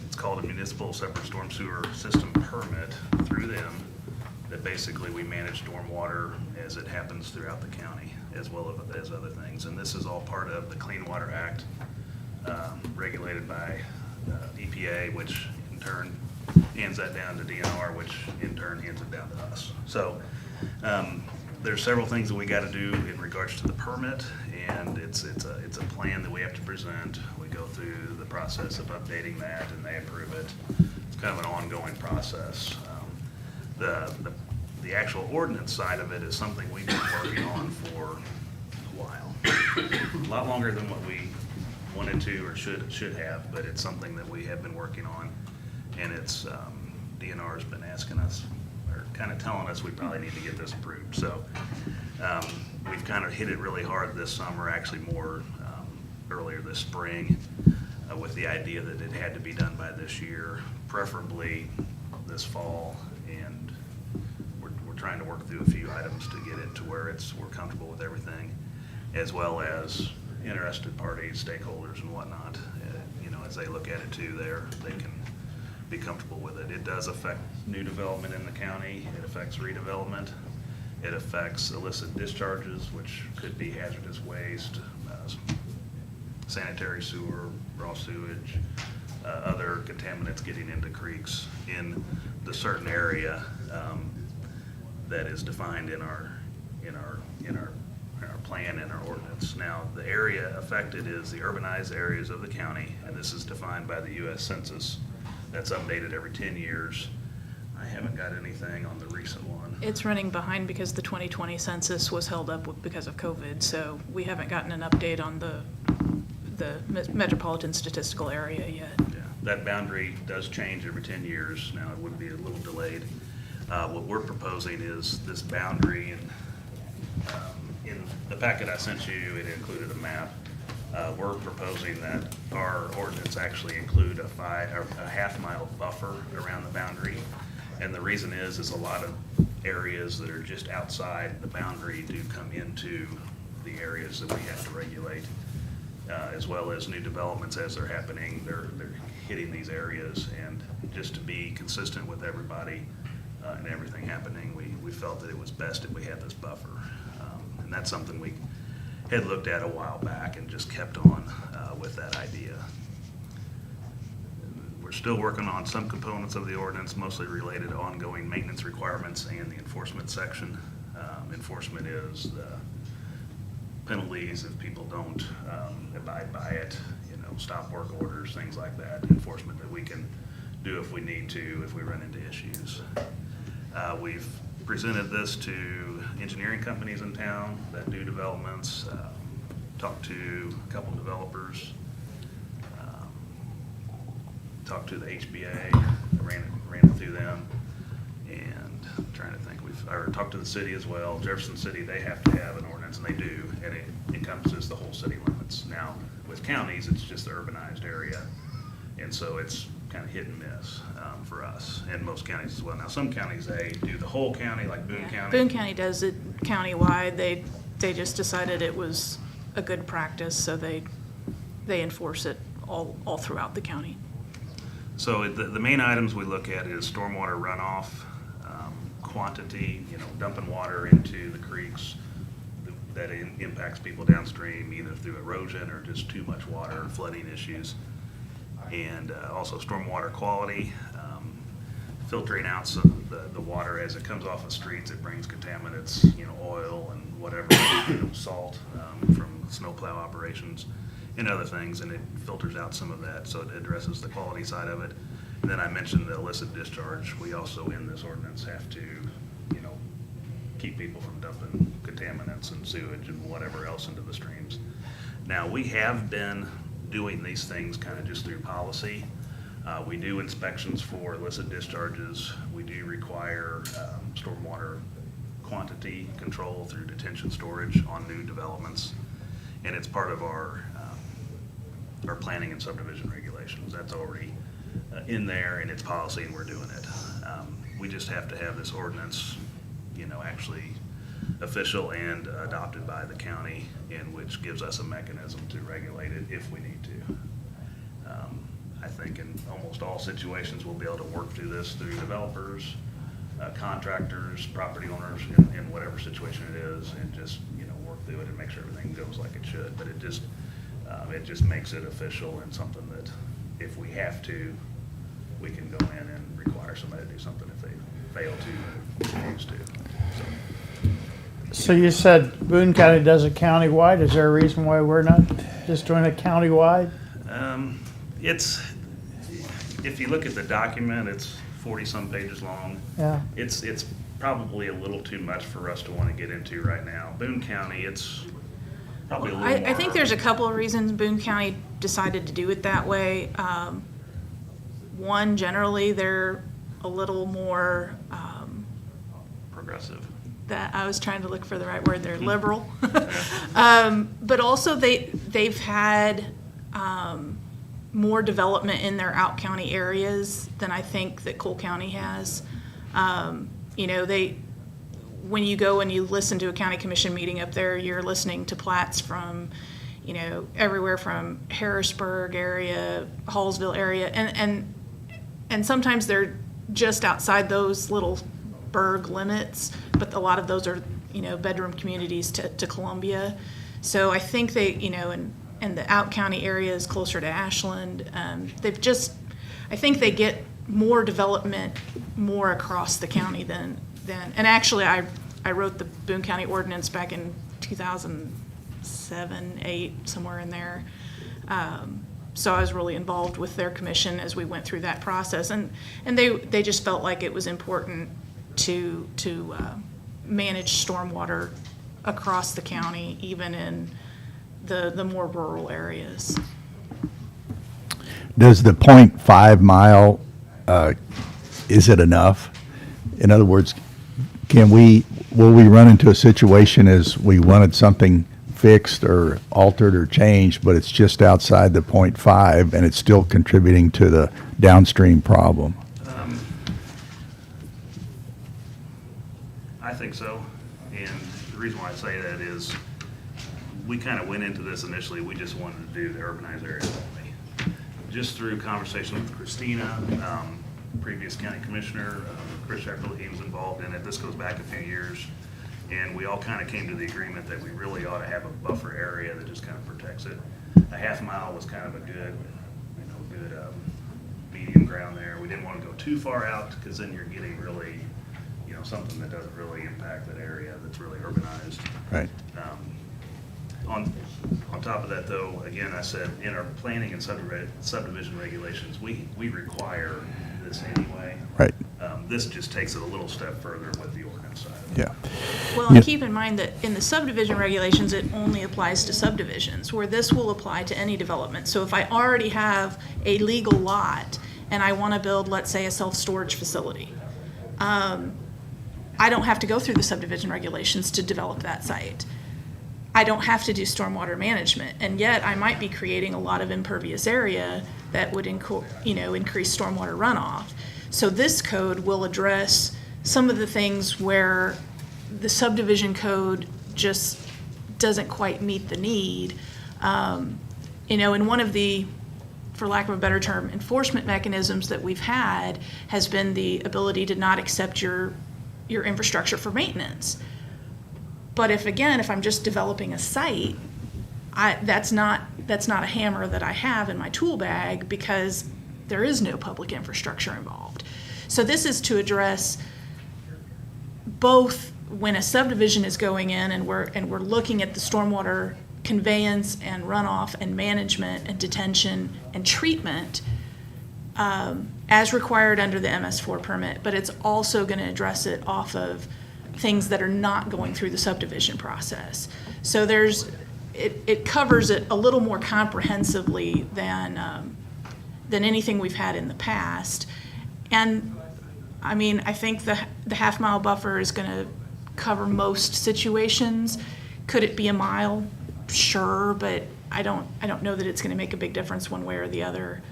[SPEAKER 14] it's called a municipal separate storm sewer system permit through them, that basically we manage stormwater as it happens throughout the county, as well as other things. And this is all part of the Clean Water Act, regulated by EPA, which in turn hands that down to DNR, which in turn hands it down to us. So there's several things that we got to do in regards to the permit, and it's a plan that we have to present. We go through the process of updating that, and they approve it. It's kind of an ongoing process. The actual ordinance side of it is something we've been working on for a while. a lot longer than what we wanted to or should have, but it's something that we have been working on. And it's, DNR's been asking us, or kind of telling us we probably need to get this approved. So we've kind of hit it really hard this summer, actually more earlier this spring, with the idea that it had to be done by this year, preferably this fall. And we're trying to work through a few items to get it to where we're comfortable with everything, as well as interested parties, stakeholders and whatnot, as they look at it too, they can be comfortable with it. It does affect new development in the county. It affects redevelopment. It affects illicit discharges, which could be hazardous waste, sanitary sewer, raw sewage, other contaminants getting into creeks in the certain area that is defined in our plan and our ordinance. Now, the area affected is the urbanized areas of the county, and this is defined by the U.S. Census. That's updated every 10 years. I haven't got anything on the recent one.
[SPEAKER 2] It's running behind because the 2020 census was held up because of COVID, so we haven't gotten an update on the metropolitan statistical area yet.
[SPEAKER 14] Yeah, that boundary does change every 10 years. Now, it would be a little delayed. What we're proposing is this boundary, and in the packet I sent you, it included a map. We're proposing that our ordinance actually include a half-mile buffer around the boundary. And the reason is a lot of areas that are just outside the boundary do come into the areas that we have to regulate, as well as new developments as they're happening. They're hitting these areas, and just to be consistent with everybody and everything happening, we felt that it was best if we had this buffer. And that's something we had looked at a while back and just kept on with that idea. We're still working on some components of the ordinance, mostly related to ongoing maintenance requirements and the enforcement section. Enforcement is the penalties if people don't abide by it, stop work orders, things like that. Enforcement that we can do if we need to, if we run into issues. We've presented this to engineering companies in town that do developments, talked to a couple developers, talked to the HBA, ran it through them, and I'm trying to think, or talked to the city as well. Jefferson City, they have to have an ordinance, and they do, and it encompasses the whole city limits. Now, with counties, it's just the urbanized area, and so it's kind of hit and miss for us, and most counties as well. Now, some counties, they do the whole county, like Boone County.
[SPEAKER 2] Boone County does it countywide. They just decided it was a good practice, so they enforce it all throughout the county.
[SPEAKER 14] So the main items we look at is stormwater runoff, quantity, dumping water into the creeks that impacts people downstream, either through erosion or just too much water and flooding issues. And also stormwater quality, filtering out some the water as it comes off the streets. It brings contaminants, oil and whatever, salt from snowplow operations and other things, and it filters out some of that, so it addresses the quality side of it. And then I mentioned the illicit discharge. We also, in this ordinance, have to, keep people from dumping contaminants and sewage and whatever else into the streams. Now, we have been doing these things kind of just through policy. We do inspections for illicit discharges. We do require stormwater quantity control through detention storage on new developments, and it's part of our planning and subdivision regulations. That's already in there, and it's policy, and we're doing it. We just have to have this ordinance, actually official and adopted by the county, and which gives us a mechanism to regulate it if we need to. I think in almost all situations, we'll be able to work through this through developers, contractors, property owners, in whatever situation it is, and just, work through it and make sure everything goes like it should. But it just makes it official and something that if we have to, we can go in and require somebody to do something if they fail to or refuse to.
[SPEAKER 1] So you said Boone County does it countywide. Is there a reason why we're not just doing it countywide?
[SPEAKER 14] If you look at the document, it's 40-some pages long.
[SPEAKER 1] Yeah.
[SPEAKER 14] It's probably a little too much for us to want to get into right now. Boone County, probably a little more.
[SPEAKER 2] I think there's a couple of reasons Boone County decided to do it that way. One, generally, they're a little more,
[SPEAKER 14] Progressive.
[SPEAKER 2] that, I was trying to look for the right word, they're liberal. But also they've had more development in their out-county areas than I think that Cole County has. You know, when you go and you listen to a county commission meeting up there, you're listening to plats from, you know, everywhere from Harrisburg area, Hallsville area, and sometimes they're just outside those little burg limits, but a lot of those are, you know, bedroom communities to Columbia. So I think they, you know, and the out-county areas closer to Ashland, I think they get more development more across the county than and actually I wrote the Boone County Ordinance back in 2007, 8, somewhere in there. So I was really involved with their commission as we went through that process, and they just felt like it was important to manage stormwater across the county, even in the more rural areas.
[SPEAKER 5] Does the 0.5 mile, is it enough? In other words, will we run into a situation as we wanted something fixed or altered or changed, but it's just outside the 0.5 and it's still contributing to the downstream problem?
[SPEAKER 14] I think so, and the reason why I say that is we kind of went into this initially, we just wanted to do the urbanized areas only. Just through conversation with Christina, previous county commissioner, Chris Sheffield, he was involved in it. This goes back a few years, and we all kind of came to the agreement that we really ought to have a buffer area that just kind of protects it. A half mile was kind of a good, medium ground there. We didn't want to go too far out because then you're getting really, something that doesn't really impact that area that's really urbanized.
[SPEAKER 5] Right.
[SPEAKER 14] On top of that, though, again, I said in our planning and subdivision regulations, we require this anyway.
[SPEAKER 5] Right.
[SPEAKER 14] This just takes it a little step further with the ordinance side of it.
[SPEAKER 5] Yeah.
[SPEAKER 2] Well, and keep in mind that in the subdivision regulations, it only applies to subdivisions, where this will apply to any development. So if I already have a legal lot and I want to build, let's say, a self-storage facility, I don't have to go through the subdivision regulations to develop that site. I don't have to do stormwater management, and yet I might be creating a lot of impervious area that would increase stormwater runoff. So this code will address some of the things where the subdivision code just doesn't quite meet the need. And one of the, for lack of a better term, enforcement mechanisms that we've had has been the ability to not accept your infrastructure for maintenance. But if I'm just developing a site, that's not a hammer that I have in my tool bag because there is no public infrastructure involved. So this is to address both when a subdivision is going in and we're looking at the stormwater conveyance and runoff and management and detention and treatment as required under the MS4 permit, but it's also going to address it off of things that are not going through the subdivision process. So it covers it a little more comprehensively than anything we've had in the past. And I mean, I think the half mile buffer is going to cover most situations. Could it be a mile? Sure, but I don't know that it's going to make a big difference one way or the other.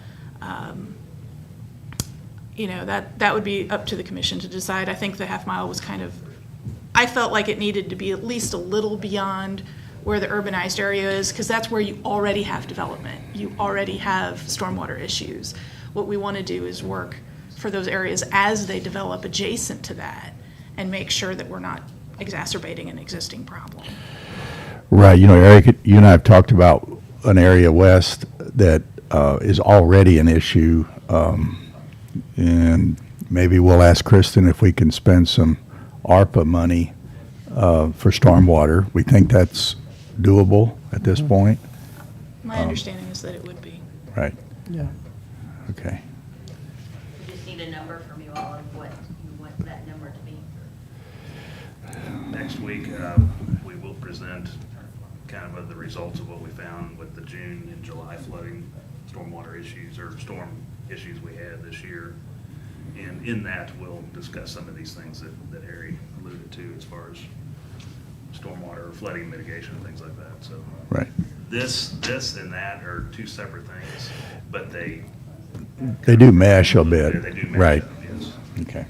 [SPEAKER 2] That would be up to the commission to decide. I think the half mile was I felt like it needed to be at least a little beyond where the urbanized area is, because that's where you already have development. You already have stormwater issues. What we want to do is work for those areas as they develop adjacent to that and make sure that we're not exacerbating an existing problem.
[SPEAKER 5] Right. Eric, you and I have talked about an area west that is already an issue, and maybe we'll ask Kristen if we can spend some ARPA money for stormwater. We think that's doable at this point.
[SPEAKER 2] My understanding is that it would be.
[SPEAKER 5] Right.
[SPEAKER 10] Yeah.
[SPEAKER 5] Okay.
[SPEAKER 3] We just need a number from you all of what you want that number to be.
[SPEAKER 14] Next week, we will present kind of the results of what we found with the June and July flooding, stormwater issues, or storm issues we had this year. And in that, we'll discuss some of these things that Harry alluded to as far as stormwater, flooding mitigation, things like that, so.
[SPEAKER 5] Right.
[SPEAKER 14] This and that are two separate things, but they
[SPEAKER 5] do mesh a bit.
[SPEAKER 14] They do mesh
[SPEAKER 5] Right.
[SPEAKER 14] up, yes.
[SPEAKER 5] Okay.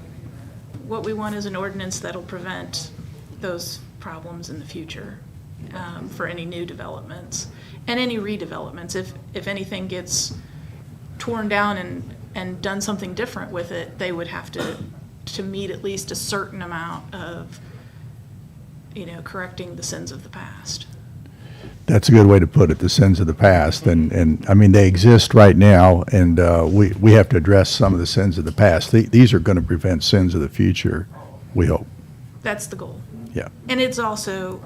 [SPEAKER 8] What we want is an ordinance that'll prevent those problems in the future for any new developments and any redevelopments. If anything gets torn down and done something different with it, they would have to meet at least a certain amount of, correcting the sins of the past.
[SPEAKER 5] That's a good way to put it, the sins of the past. And I mean, they exist right now, and we have to address some of the sins of the past. These are going to prevent sins of the future, we hope.
[SPEAKER 8] That's the goal.
[SPEAKER 5] Yeah.
[SPEAKER 8] And it's also,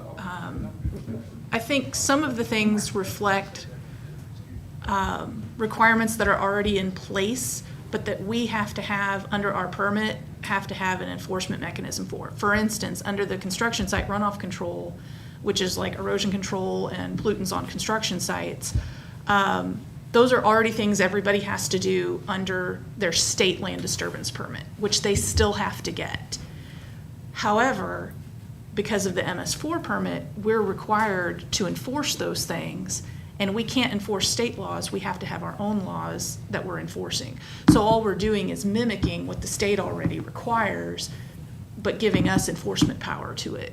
[SPEAKER 8] I think some of the things reflect requirements that are already in place, but that we have to have under our permit, have to have an enforcement mechanism for. For instance, under the construction site runoff control, which is like erosion control and pollutants on construction sites, those are already things everybody has to do under their state land disturbance permit, which they still have to get. However, because of the MS4 permit, we're required to enforce those things, and we can't enforce state laws. We have to have our own laws that we're enforcing. So all we're doing is mimicking what the state already requires, but giving us enforcement power to it.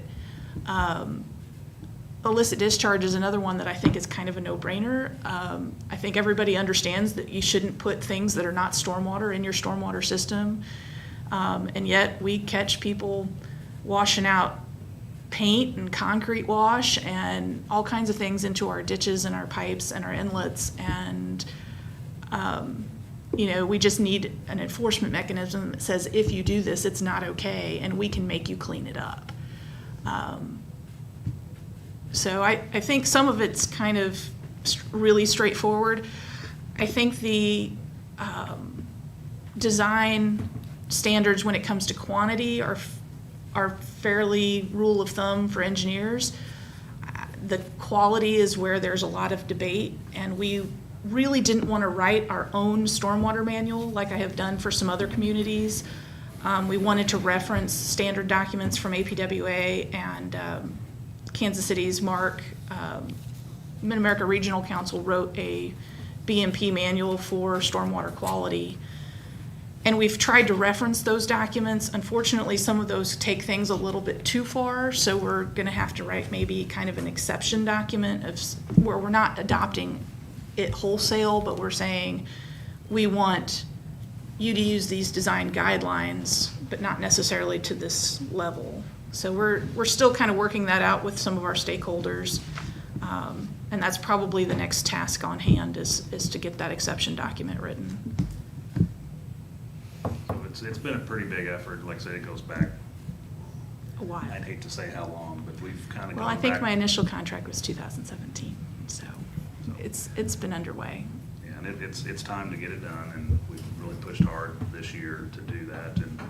[SPEAKER 8] Illicit discharge is another one that I think is kind of a no-brainer. I think everybody understands that you shouldn't put things that are not stormwater in your stormwater system, and yet we catch people washing out paint and concrete wash and all kinds of things into our ditches and our pipes and our inlets, and we just need an enforcement mechanism that says if you do this, it's not okay, and we can make you clean it up. So I think some of it's kind of really straightforward. I think the design standards when it comes to quantity are fairly rule of thumb for engineers. The quality is where there's a lot of debate, and we really didn't want to write our own stormwater manual like I have done for some other communities. We wanted to reference standard documents from APWA and Kansas City's MARC. Mid-America Regional Council wrote a BMP manual for stormwater quality. And we've tried to reference those documents. Unfortunately, some of those take things a little bit too far, so we're going to have to write maybe kind of an exception document where we're not adopting it wholesale, but we're saying we want you to use these design guidelines, but not necessarily to this level. So we're still kind of working that out with some of our stakeholders, and that's probably the next task on hand is to get that exception document written.
[SPEAKER 14] So it's been a pretty big effort. Like I said, it goes back
[SPEAKER 8] A while.
[SPEAKER 14] I'd hate to say how long, but we've kind of gone
[SPEAKER 8] Well, I
[SPEAKER 14] back.
[SPEAKER 8] think my initial contract was 2017, so it's been underway.
[SPEAKER 14] Yeah, and it's time to get it done, and we've really pushed hard this year to do that, and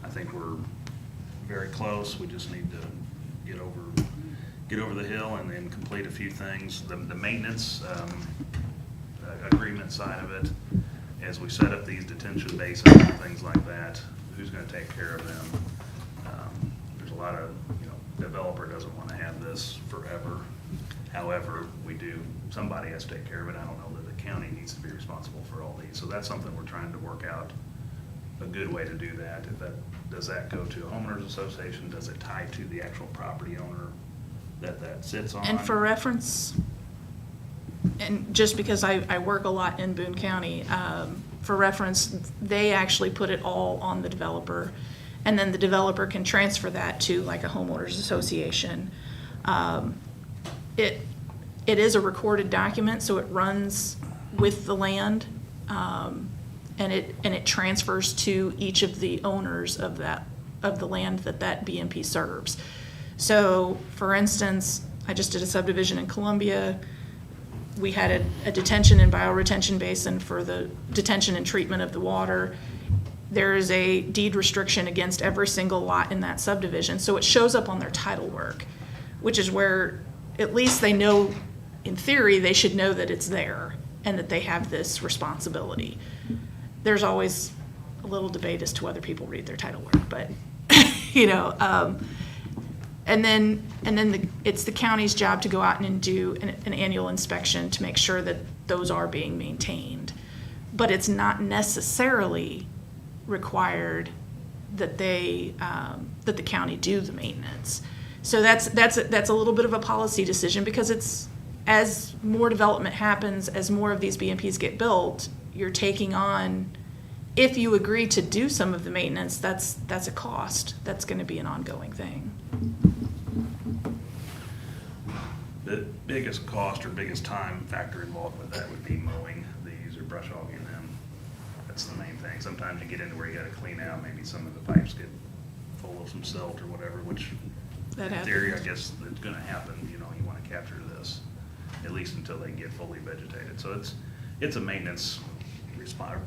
[SPEAKER 14] I think we're very close. We just need to get over the hill and then complete a few things. The maintenance agreement side of it, as we set up these detention basins and things like that, who's going to take care of them? There's a lot of, developer doesn't want to have this forever. However, somebody has to take care of it. I don't know that the county needs to be responsible for all these. So that's something we're trying to work out, a good way to do that. Does that go to a homeowners association? Does it tie to the actual property owner that sits on?
[SPEAKER 8] And for reference, and just because I work a lot in Boone County, for reference, they actually put it all on the developer, and then the developer can transfer that to like a homeowners association. It is a recorded document, so it runs with the land, and it transfers to each of the owners of the land that BMP serves. So, for instance, I just did a subdivision in Columbia. We had a detention and bioretention basin for the detention and treatment of the water. There is a deed restriction against every single lot in that subdivision, so it shows up on their title work, which is where
[SPEAKER 2] at least they know, in theory, they should know that it's there and that they have this responsibility. There's always a little debate as to whether people read their title work, but, you know, and then it's the county's job to go out and do an annual inspection to make sure that those are being maintained. But it's not necessarily required that they, that the county do the maintenance. So that's a little bit of a policy decision, because it's, as more development happens, as more of these BMPs get built, you're taking on, if you agree to do some of the maintenance, that's a cost. That's gonna be an ongoing thing.
[SPEAKER 14] The biggest cost or biggest time factor involved with that would be mowing these or brush hogging them. That's the main thing. Sometimes you get into where you gotta clean out, maybe some of the pipes get full of some silt or whatever, which
[SPEAKER 2] That
[SPEAKER 14] in theory, I
[SPEAKER 2] happens.
[SPEAKER 14] guess it's gonna happen, you know, you wanna capture this, at least until they get fully vegetated. So it's a maintenance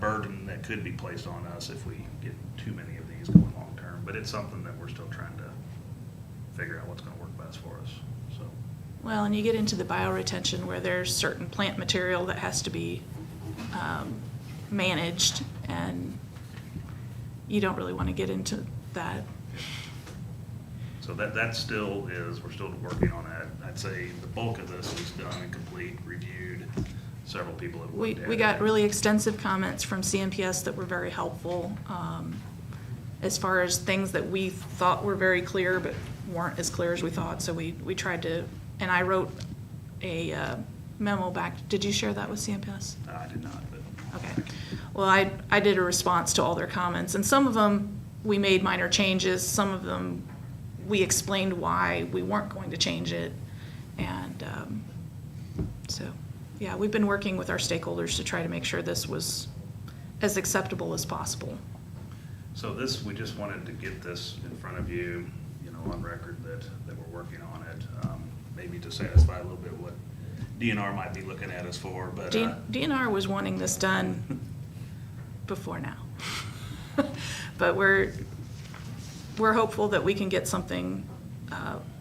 [SPEAKER 14] burden that could be placed on us if we get too many of these going long-term, but it's something that we're still trying to figure out what's gonna work best for us, so.
[SPEAKER 2] Well, and you get into the bioretention where there's certain plant material that has to be managed, and you don't really want to get into that.
[SPEAKER 14] So that still is, we're still working on that. I'd say the bulk of this is done and complete, reviewed. Several people have looked at it.
[SPEAKER 2] We got really extensive comments from CMPS that were very helpful, as far as things that we thought were very clear but weren't as clear as we thought. So we tried to, and I wrote a memo back. Did you share that with CMPS?
[SPEAKER 14] I did not, but.
[SPEAKER 2] Okay. Well, I did a response to all their comments, and some of them we made minor changes. Some of them we explained why we weren't going to change it. And so, yeah, we've been working with our stakeholders to try to make sure this was as acceptable as possible.
[SPEAKER 14] So this, we just wanted to get this in front of you, you know, on record that we're working on it, maybe to satisfy a little bit what DNR might be looking at us for, but.
[SPEAKER 2] DNR was wanting this done before now. But we're hopeful that we can get something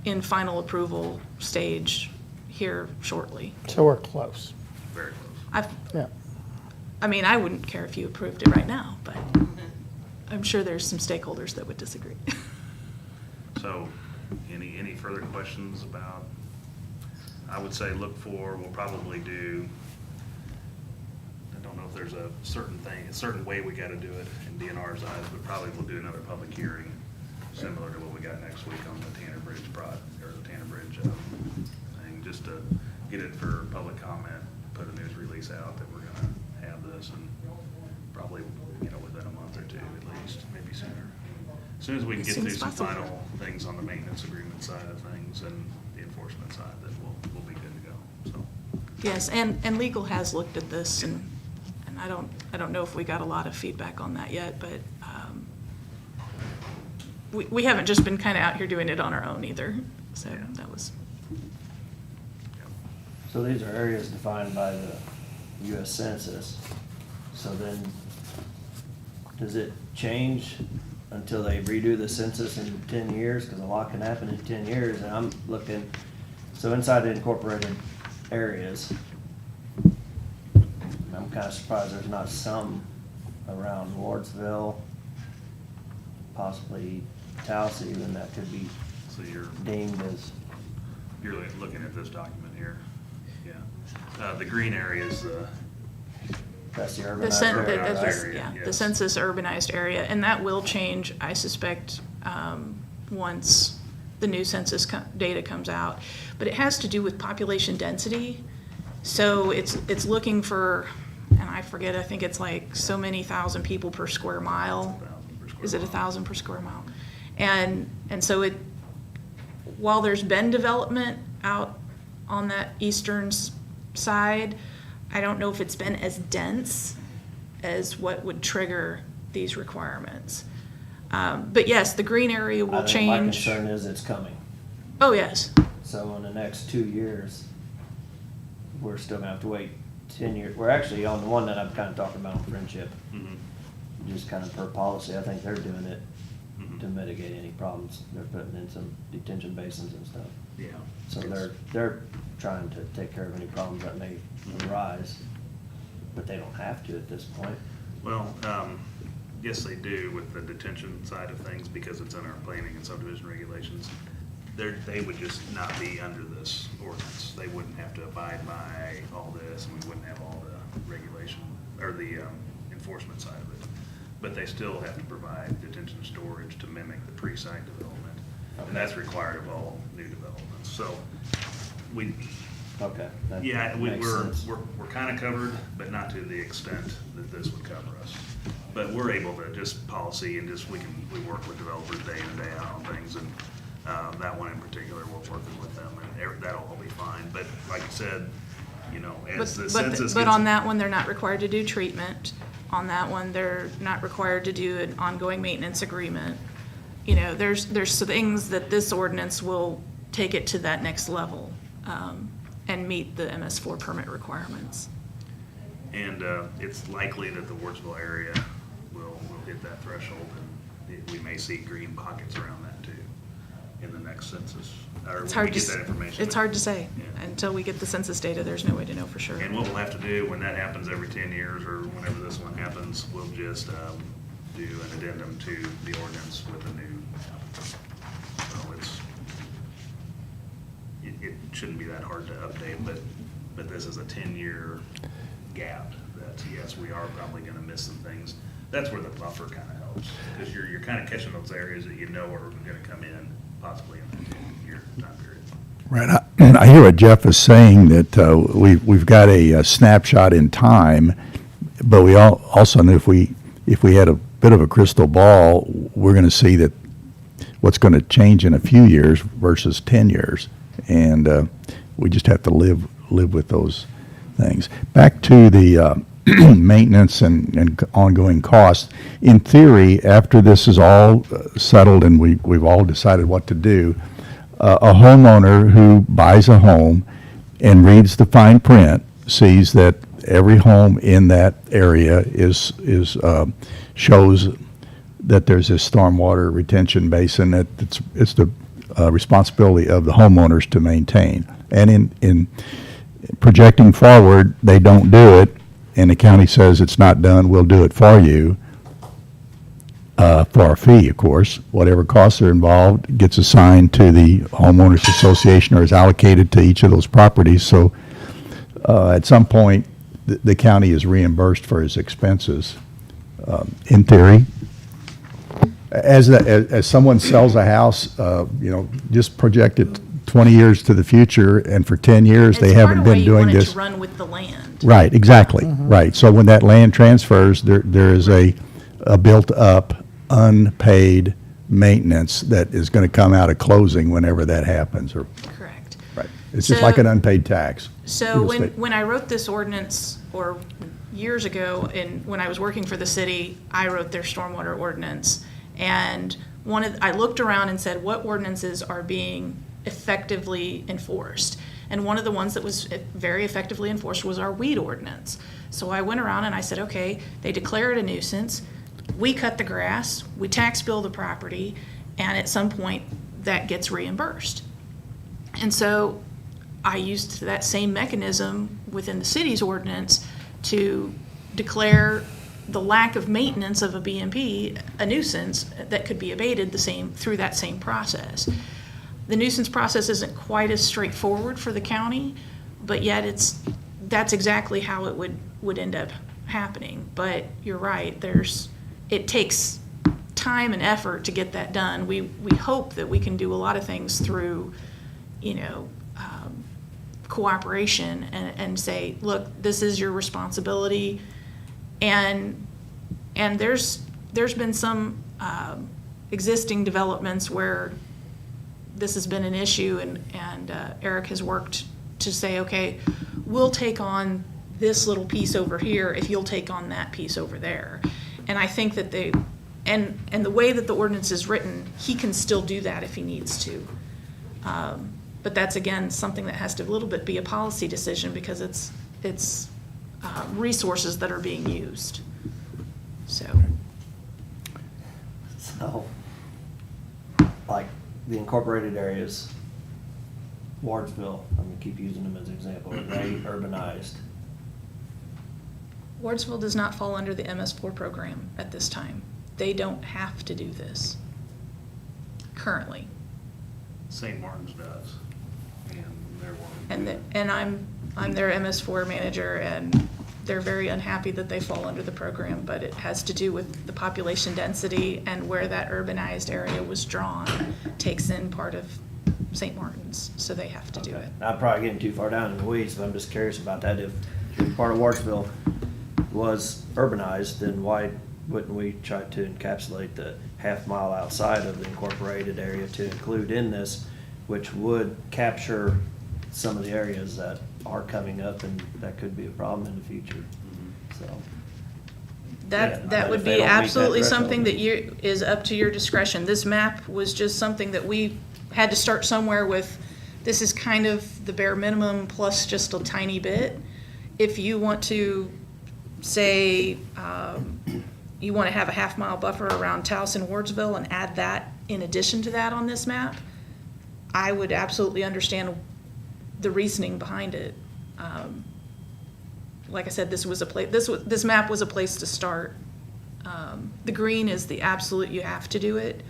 [SPEAKER 2] in final approval stage here shortly.
[SPEAKER 1] So we're close.
[SPEAKER 14] Very close.
[SPEAKER 1] Yeah.
[SPEAKER 2] I mean, I wouldn't care if you approved it right now, but I'm sure there's some stakeholders that would disagree.
[SPEAKER 14] So, any further questions about, I would say we'll probably do, I don't know if there's a certain way we gotta do it in DNR's eyes, but probably we'll do another public hearing similar to what we got next week on the Tanner Bridge thing, just to get it for public comment, put a news release out that we're gonna have this, and probably, you know, within a month or two at least, maybe sooner. As soon as we can
[SPEAKER 2] As
[SPEAKER 14] get
[SPEAKER 2] soon
[SPEAKER 14] through
[SPEAKER 2] as
[SPEAKER 14] some
[SPEAKER 2] possible.
[SPEAKER 14] final things on the maintenance agreement side of things and the enforcement side, then we'll be good to go, so.
[SPEAKER 2] Yes, and legal has looked at this, and I don't know if we got a lot of feedback on that yet, but we haven't just been kind of out here doing it on our own either, so
[SPEAKER 14] Yeah.
[SPEAKER 2] that was.
[SPEAKER 4] So these are areas defined by the US Census. So then, does it change until they redo the census in 10 years? Because a lot can happen in 10 years, and I'm looking, so inside the incorporated areas, I'm kind of surprised there's not some around Wardsville, possibly Taos even, that could be
[SPEAKER 14] So you're
[SPEAKER 4] deemed as,
[SPEAKER 14] looking at this document here, yeah. The green area is
[SPEAKER 4] that's the
[SPEAKER 2] The
[SPEAKER 4] urbanized
[SPEAKER 2] cen-
[SPEAKER 4] area,
[SPEAKER 2] the-
[SPEAKER 4] right?
[SPEAKER 2] the- yeah, the
[SPEAKER 14] Yes.
[SPEAKER 2] census urbanized area, and that will change, I suspect, once the new census data comes out. But it has to do with population density. So it's looking for, and I forget, I think it's like so many thousand people per square mile.
[SPEAKER 14] 1,000 per square
[SPEAKER 2] Is it
[SPEAKER 14] mile.
[SPEAKER 2] 1,000 per square mile? And so while there's been development out on that eastern side, I don't know if it's been as dense as what would trigger these requirements. But yes, the green area will
[SPEAKER 4] I think my
[SPEAKER 2] change.
[SPEAKER 4] concern is it's coming.
[SPEAKER 2] Oh, yes.
[SPEAKER 4] So in the next 2 years, we're still gonna have to wait 10 years. We're actually on the one that I'm kind of talking about on Friendship,
[SPEAKER 14] Mhm.
[SPEAKER 4] just kind of per policy. I think they're doing it
[SPEAKER 14] Mhm.
[SPEAKER 4] to mitigate any problems. They're putting in some detention basins and stuff.
[SPEAKER 14] Yeah.
[SPEAKER 4] So
[SPEAKER 14] It's-
[SPEAKER 4] they're trying to take care of any problems that may arise, but they don't have to at this point.
[SPEAKER 14] Well, yes, they do with the detention side of things because it's in our planning and subdivision regulations. They would just not be under this ordinance. They wouldn't have to abide by all this, and we wouldn't have all the regulation, or the enforcement side of it. But they still have to provide detention storage to mimic the pre-site development. And that's required of all new developments. So we,
[SPEAKER 4] Okay. that
[SPEAKER 14] yeah,
[SPEAKER 4] makes sense.
[SPEAKER 14] we're kind of covered, but not to the extent that this would cover us. But we're able to just policy and just, we work with developers day in and day out on things, and that one in particular, we're working with them, and that'll all be fine. But like I said, you know, as the census
[SPEAKER 2] But
[SPEAKER 14] gets-
[SPEAKER 2] on that one, they're not required to do treatment. On that one, they're not required to do an ongoing maintenance agreement. You know, there's things that this ordinance will take it to that next level, and meet the MS4 permit requirements.
[SPEAKER 14] And it's likely that the Wardsville area will hit that threshold, and we may see green pockets around that too in the next census. Or
[SPEAKER 2] It's
[SPEAKER 14] when
[SPEAKER 2] hard
[SPEAKER 14] we
[SPEAKER 2] to,
[SPEAKER 14] get that information.
[SPEAKER 2] it's hard to say.
[SPEAKER 14] Yeah.
[SPEAKER 2] Until we get the census data, there's no way to know for sure.
[SPEAKER 14] And what we'll have to do when that happens every 10 years, or whenever this one happens, we'll just do an addendum to the ordinance with a new map. So it shouldn't be that hard to update, but this is a 10-year gap that, yes, we are probably gonna miss some things. That's where the buffer kind of helps, because you're kind of catching those areas that you know are gonna come in possibly in that 10-year time period.
[SPEAKER 5] Right. I hear what Jeff is saying, that we've got a snapshot in time, but we also knew if we had a bit of a crystal ball, we're going to see that what's going to change in a few years versus 10 years. And we just have to live with those things. Back to the maintenance and ongoing costs. In theory, after this is all settled and we've all decided what to do, a homeowner who buys a home and reads the fine print sees that every home in that area shows that there's this stormwater retention basin that it's the responsibility of the homeowners to maintain. And in projecting forward, they don't do it, and the county says it's not done, we'll do it for you. For a fee, of course. Whatever costs are involved gets assigned to the homeowners association or is allocated to each of those properties. So at some point, the county is reimbursed for its expenses. In theory, as someone sells a house, just project it 20 years to the future, and for 10 years they haven't been doing this.
[SPEAKER 2] It's part of why you want it to run with the land.
[SPEAKER 5] Right, exactly. Right. So when that land transfers, there is a built-up unpaid maintenance that is going to come out of closing whenever that happens. Or
[SPEAKER 2] Correct.
[SPEAKER 5] right, it's just like an unpaid tax.
[SPEAKER 2] So
[SPEAKER 5] Real estate.
[SPEAKER 2] when I wrote this ordinance, or years ago, and when I was working for the city, I wrote their stormwater ordinance. And I looked around and said, what ordinances are being effectively enforced? And one of the ones that was very effectively enforced was our weed ordinance. So I went around and I said, okay, they declare it a nuisance, we cut the grass, we tax bill the property, and at some point that gets reimbursed. And so I used that same mechanism within the city's ordinance to declare the lack of maintenance of a BMP a nuisance that could be abated through that same process. The nuisance process isn't quite as straightforward for the county, but yet that's exactly how it would end up happening. But you're right, it takes time and effort to get that done. We hope that we can do a lot of things through, cooperation and say, look, this is your responsibility. And there's been some existing developments where this has been an issue, and Eric has worked to say, okay, we'll take on this little piece over here if you'll take on that piece over there. And I think that and the way that the ordinance is written, he can still do that if he needs to. But that's, again, something that has to a little bit be a policy decision, because it's resources that are being used. So
[SPEAKER 4] So, like the incorporated areas, Wardsville, I'm gonna keep using them as an example, are they urbanized?
[SPEAKER 8] Wardsville does not fall under the MS4 program at this time. They don't have to do this currently.
[SPEAKER 14] St. Martin's does, and they're one.
[SPEAKER 8] And I'm their MS4 manager, and they're very unhappy that they fall under the program, but it has to do with the population density and where that urbanized area was drawn takes in part of St. Martin's, so they have to do it.
[SPEAKER 4] I'm probably getting too far down in the weeds, but I'm just curious about that. If part of Wardsville was urbanized, then why wouldn't we try to encapsulate the half mile outside of the incorporated area to include in this, which would capture some of the areas that are coming up and that could be a problem in the future, so. Yeah,
[SPEAKER 8] That would
[SPEAKER 4] if they
[SPEAKER 8] be
[SPEAKER 4] don't meet that
[SPEAKER 8] absolutely
[SPEAKER 4] threshold.
[SPEAKER 8] something that is up to your discretion. This map was just something that we had to start somewhere with. This is kind of the bare minimum plus just a tiny bit. If you want to say, you want to have a half-mile buffer around Taos and Wardsville and add that in addition to that on this map, I would absolutely understand the reasoning behind it. Like I said, this map was a place to start. The green is the absolute you have to do it.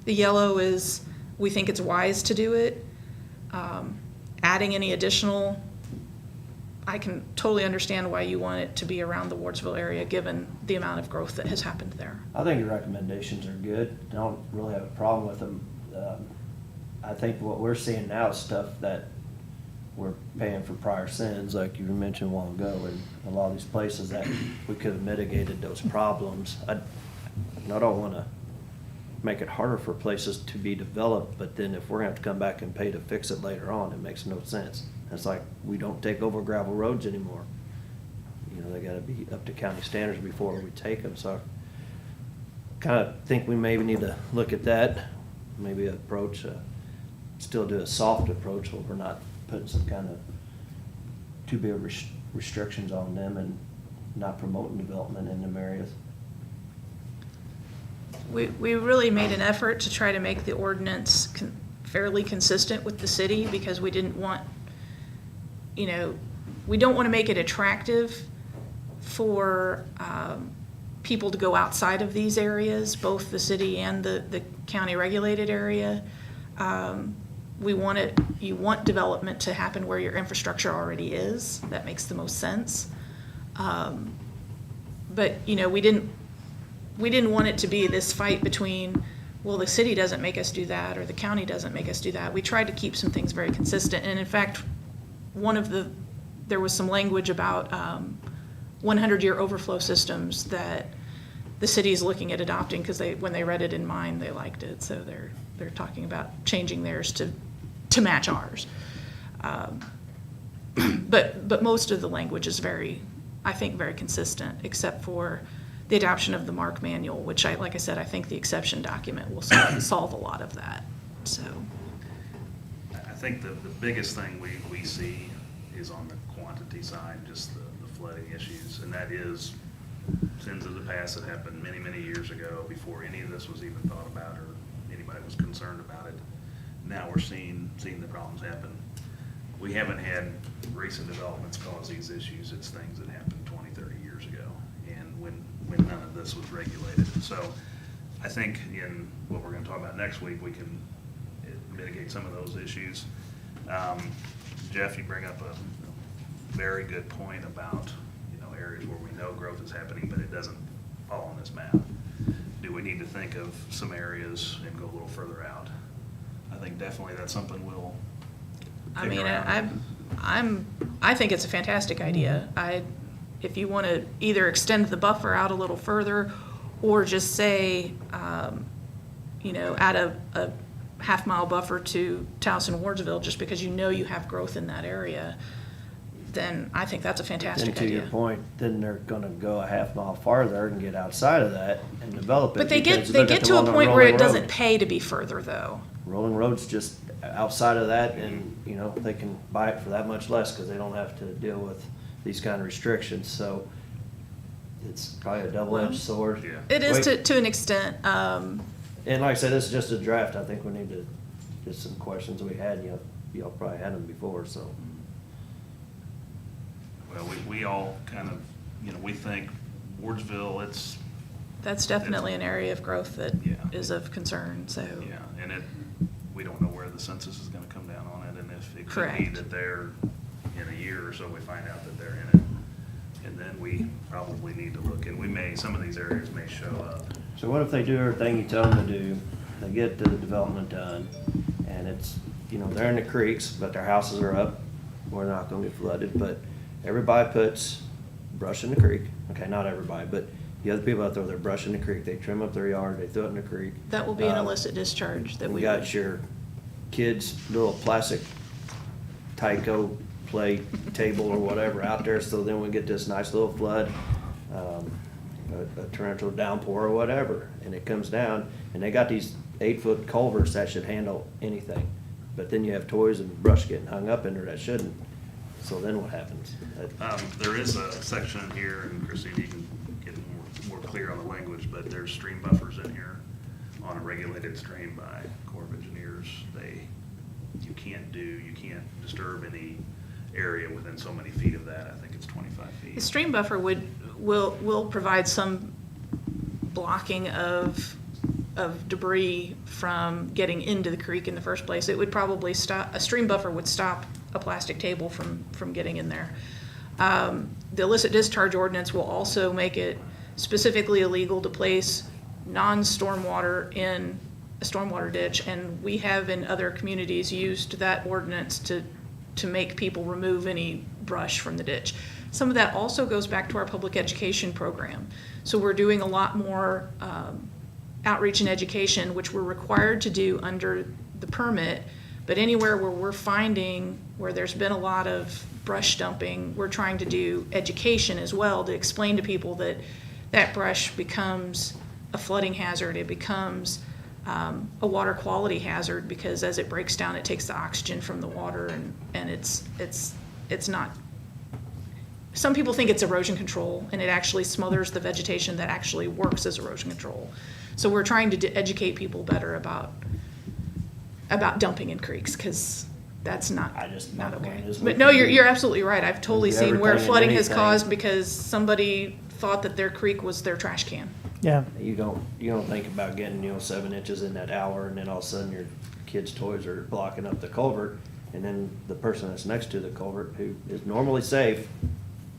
[SPEAKER 8] The yellow is we think it's wise to do it. Adding any additional, I can totally understand why you want it to be around the Wardsville area, given the amount of growth that has happened there.
[SPEAKER 4] I think your recommendations are good. I don't really have a problem with them. I think what we're seeing now is stuff that we're paying for prior sins, like you mentioned a while ago, and a lot of these places that we could have mitigated those problems. I don't want to make it harder for places to be developed, but then if we're going to have to come back and pay to fix it later on, it makes no sense. It's like we don't take over gravel roads anymore. You know, they got to be up to county standards before we take them, so I kind of think we maybe need to look at that, maybe approach, still do a soft approach where we're not putting some kind of too big restrictions on them and not promoting development in them areas.
[SPEAKER 8] We really made an effort to try to make the ordinance fairly consistent with the city because we didn't want, we don't want to make it attractive for people to go outside of these areas, both the city and the county regulated area. You want development to happen where your infrastructure already is. That makes the most sense. But, we didn't want it to be this fight between, well, the city doesn't make us do that or the county doesn't make us do that. We tried to keep some things very consistent. And in fact, there was some language about 100-year overflow systems that the city is looking at adopting because when they read it in mine, they liked it. So they're talking about changing theirs to match ours. But most of the language is I think very consistent, except for the adoption of the MARC manual, which like I said, I think the exception document will solve a lot of that, so.
[SPEAKER 14] I think the biggest thing we see is on the quantity side, just the flooding issues, and that is sins of the past that happened many, many years ago before any of this was even thought about or anybody was concerned about it. Now we're seeing the problems happen. We haven't had recent developments cause these issues. It's things that happened 20, 30 years ago, and when none of this was regulated. So I think in what we're going to talk about next week, we can mitigate some of those issues. Jeff, you bring up a very good point about areas where we know growth is happening, but it doesn't fall on this map. Do we need to think of some areas and go a little further out? I think definitely that's something we'll figure out.
[SPEAKER 8] I think it's a fantastic idea. If you want to either extend the buffer out a little further or just say, add a half-mile buffer to Taos and Wardsville just because you have growth in that area, then I think that's a fantastic idea.
[SPEAKER 4] And to your point, then they're gonna go a half mile farther and get outside of that and develop it.
[SPEAKER 8] But they
[SPEAKER 4] because
[SPEAKER 8] get
[SPEAKER 4] look at the
[SPEAKER 8] to a
[SPEAKER 4] one on
[SPEAKER 8] point where
[SPEAKER 4] Rolling
[SPEAKER 8] it doesn't
[SPEAKER 4] Road.
[SPEAKER 8] pay to be further, though.
[SPEAKER 4] Rolling Road's just outside of that, and, they can buy it for that much less because they don't have to deal with these kind of restrictions, so it's probably a double-edged sword.
[SPEAKER 14] Yeah.
[SPEAKER 8] It is
[SPEAKER 4] Wait.
[SPEAKER 8] to an extent.
[SPEAKER 4] And like I said, this is just a draft. I think we need to, just some questions we had, y'all probably had them before, so.
[SPEAKER 14] Well, we all kind of, we think Wardsville, it's,
[SPEAKER 2] That's definitely an area of growth that
[SPEAKER 14] Yeah.
[SPEAKER 2] is of concern, so.
[SPEAKER 14] yeah, and we don't know where the census is gonna come down on it, and if it could be
[SPEAKER 2] Correct.
[SPEAKER 14] that they're, in a year or so, we find out that they're in it. And then we probably need to look, and some of these areas may show up.
[SPEAKER 4] So what if they do everything you tell them to do, they get the development done, and it's, they're in the creeks, but their houses are up, we're not gonna get flooded, but everybody puts brush in the creek, okay, not everybody, but the other people out there, they're brushing the creek, they trim up their yard, they throw it in the creek.
[SPEAKER 2] That will be an illicit discharge that
[SPEAKER 4] We
[SPEAKER 2] we.
[SPEAKER 4] got your kids' little plastic Tyco play table or whatever out there, so then we get this nice little flood, a torrential downpour or whatever, and it comes down, and they got these 8-foot culverts that should handle anything. But then you have toys and brush getting hung up in there that shouldn't. So then what happens?
[SPEAKER 14] There is a section in here, and Christine, you can get more clear on the language, but there's stream buffers in here on a regulated stream by Corps of Engineers. You can't disturb any area within so many feet of that. I think it's 25 feet.
[SPEAKER 2] The stream buffer will provide some blocking of debris from getting into the creek in the first place. It would probably a stream buffer would stop a plastic table from getting in there. The illicit discharge ordinance will also make it specifically illegal to place non-stormwater in a stormwater ditch, and we have in other communities used that ordinance to make people remove any brush from the ditch. Some of that also goes back to our public education program. So we're doing a lot more outreach and education, which we're required to do under the permit, but anywhere where we're finding where there's been a lot of brush dumping, we're trying to do education as well to explain to people that that brush becomes a flooding hazard. It becomes a water quality hazard because as it breaks down, it takes the oxygen from the water, and it's not. Some people think it's erosion control, and it actually smothers the vegetation that actually works as erosion control. So we're trying to educate people better about dumping in creeks, because that's not okay. But no, you're absolutely right. I've totally seen where flooding has caused because somebody thought that their creek was their trash can.
[SPEAKER 4] Yeah. You don't think about getting, 7 inches in that hour, and then all of a sudden your kids' toys are blocking up the culvert, and then the person that's next to the culvert, who is normally safe,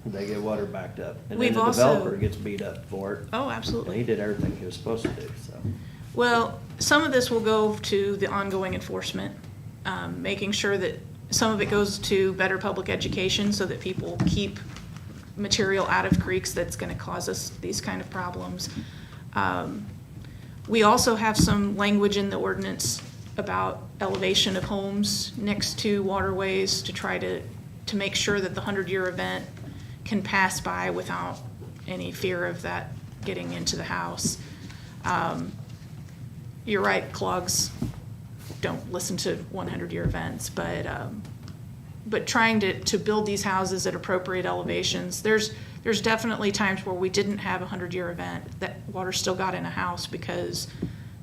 [SPEAKER 4] they get water backed up. And then the developer gets beat up for it.
[SPEAKER 2] Oh, absolutely.
[SPEAKER 4] And he did everything he was supposed to do, so.
[SPEAKER 2] Well, some of this will go to the ongoing enforcement, making sure that some of it goes to better public education so that people keep material out of creeks that's going to cause us these kind of problems. We also have some language in the ordinance about elevation of homes next to waterways to try to make sure that the 100-year event can pass by without any fear of that getting into the house. You're right, clogs don't listen to 100-year events, but trying to build these houses at appropriate elevations. There's definitely times where we didn't have a 100-year event that water still got in a house because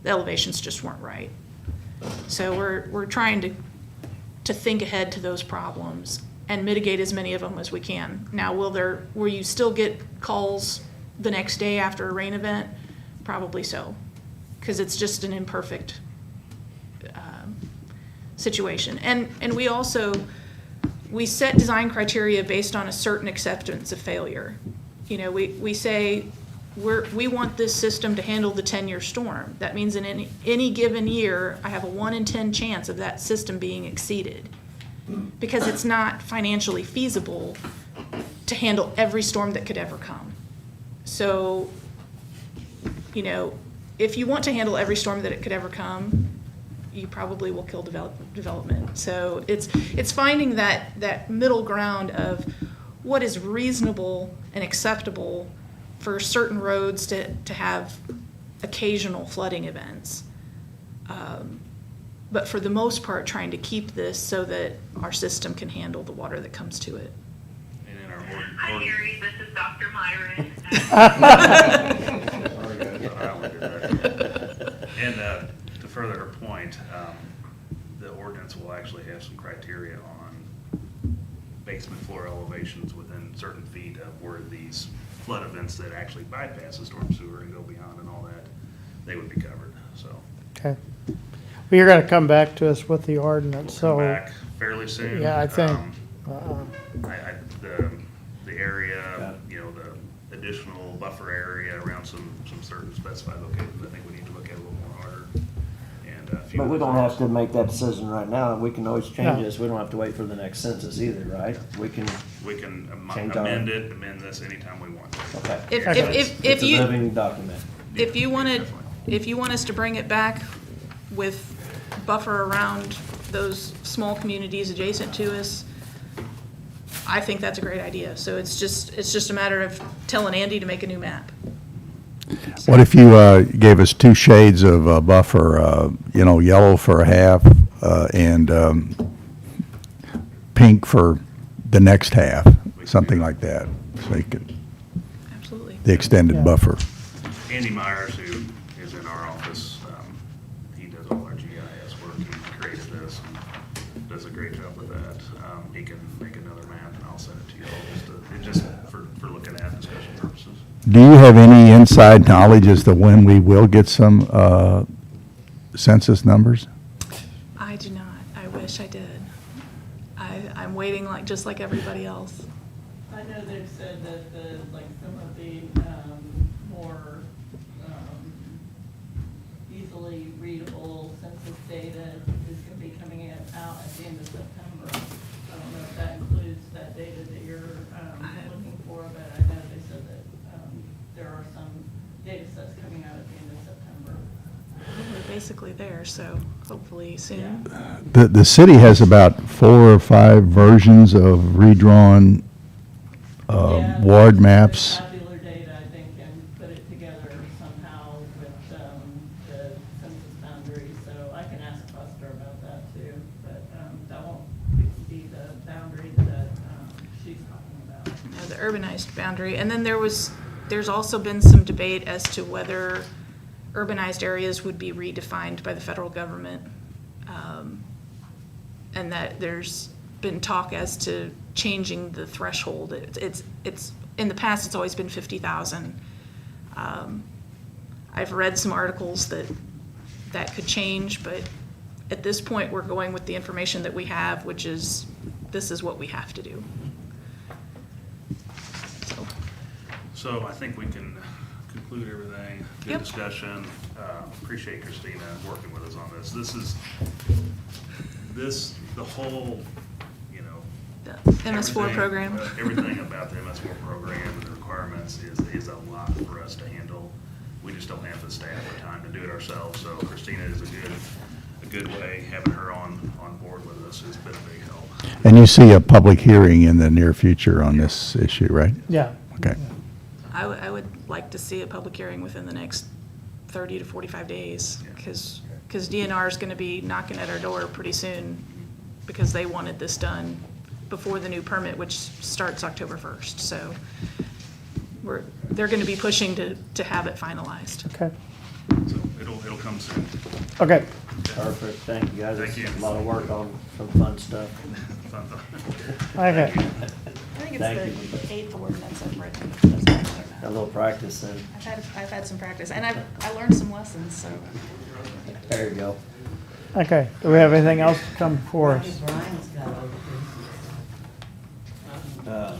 [SPEAKER 2] the elevations just weren't right. So we're trying to think ahead to those problems and mitigate as many of them as we can. Now, will you still get calls the next day after a rain event? Probably so, because it's just an imperfect situation. And we set design criteria based on a certain acceptance of failure. We say we want this system to handle the 10-year storm. That means in any given year, I have a 1 in 10 chance of that system being exceeded, because it's not financially feasible to handle every storm that could ever come. So, if you want to handle every storm that it could ever come, you probably will kill development. So it's finding that middle ground of what is reasonable and acceptable for certain roads to have occasional flooding events. But for the most part, trying to keep this so that our system can handle the water that comes to it.
[SPEAKER 14] And in our
[SPEAKER 15] Hi, Gary. This is Dr. Myron.
[SPEAKER 14] And to further her point, the ordinance will actually have some criteria on basement floor elevations within certain feet of where these flood events that actually bypass the storm sewer and go beyond and all that, they would be covered, so.
[SPEAKER 2] Okay. Well, you're gonna come back to us with the ordinance, so.
[SPEAKER 14] We'll come back fairly soon.
[SPEAKER 2] Yeah, I think,
[SPEAKER 14] The area, you know, the additional buffer area around some certain specified locations, I think we need to look at a little more harder. And a few
[SPEAKER 4] But we
[SPEAKER 14] other
[SPEAKER 4] don't have
[SPEAKER 14] things.
[SPEAKER 4] to make that decision right now. We can always change
[SPEAKER 2] No.
[SPEAKER 4] this. We don't have to wait for the next census either, right? We can,
[SPEAKER 14] We can
[SPEAKER 4] Change our-
[SPEAKER 14] amend this anytime we want.
[SPEAKER 4] okay.
[SPEAKER 16] If
[SPEAKER 4] It's a
[SPEAKER 16] you,
[SPEAKER 4] living document.
[SPEAKER 16] if you wanted,
[SPEAKER 14] Definitely.
[SPEAKER 16] if you want us to bring it back with buffer around those small communities adjacent to us, I think that's a great idea. So it's just a matter of telling Andy to make a new map.
[SPEAKER 5] What if you gave us two shades of buffer, yellow for a half and pink for the next half, something like that, so you could,
[SPEAKER 16] Absolutely.
[SPEAKER 5] the extended
[SPEAKER 2] Yeah.
[SPEAKER 5] buffer.
[SPEAKER 14] Andy Myers, who is in our office, he does all our GIS work. He creates this and does a great job with that. He can make another map and I'll send it to you all, just for looking at discussion purposes.
[SPEAKER 5] Do you have any inside knowledge as to when we will get some census numbers?
[SPEAKER 16] I do not. I wish I did. I'm waiting just like everybody else.
[SPEAKER 7] I know they've said that some of the, more, easily readable census data is gonna be coming out at the end of September. I don't know if that includes that data that you're, looking for, but I know they said that, there are some data sets coming out at the end of September.
[SPEAKER 16] We're basically there, so hopefully soon.
[SPEAKER 5] The city has about 4 or 5 versions of redrawn
[SPEAKER 7] Yeah,
[SPEAKER 5] ward
[SPEAKER 7] the
[SPEAKER 5] maps.
[SPEAKER 7] tabular data, I think, and put it together somehow with, the census boundaries, so I can ask Buster about that too, but, that won't be the boundary that, she's talking about.
[SPEAKER 16] The urbanized boundary. And then there's also been some debate as to whether urbanized areas would be redefined by the federal government. And that there's been talk as to changing the threshold. It's in the past, it's always been 50,000. I've read some articles that could change, but at this point, we're going with the information that we have, which is, this is what we have to do.
[SPEAKER 14] So I think we can conclude everything. Good
[SPEAKER 16] Yep.
[SPEAKER 14] discussion. Appreciate Christina working with us on this. The whole,
[SPEAKER 16] The MS4
[SPEAKER 14] everything-
[SPEAKER 16] program.
[SPEAKER 14] Everything about the MS4 program and the requirements is a lot for us to handle. We just don't have the staff or time to do it ourselves, so Christina is a good way. Having her on board with us has been a big help.
[SPEAKER 5] And you see a public hearing in the near future on this issue, right?
[SPEAKER 2] yeah.
[SPEAKER 5] Okay.
[SPEAKER 16] I would like to see a public hearing within the next 30 to 45 days, because DNR is going to be knocking at our door pretty soon, because they wanted this done before the new permit, which starts October 1st. So they're going to be pushing to have it finalized.
[SPEAKER 2] Okay.
[SPEAKER 14] So it'll come soon.
[SPEAKER 2] Okay.
[SPEAKER 4] Perfect. Thank you, guys.
[SPEAKER 14] Thank
[SPEAKER 4] It's
[SPEAKER 14] you.
[SPEAKER 4] a lot of work on some fun stuff.
[SPEAKER 14] Fun.
[SPEAKER 2] Okay.
[SPEAKER 16] I think
[SPEAKER 4] Thank
[SPEAKER 16] it's the 8th ordinance I've written.
[SPEAKER 4] A little practice then.
[SPEAKER 16] I've had some practice, and I learned some lessons, so.
[SPEAKER 4] There you go.
[SPEAKER 2] Okay. Do we have anything else to come before us?
[SPEAKER 13] Brian's got over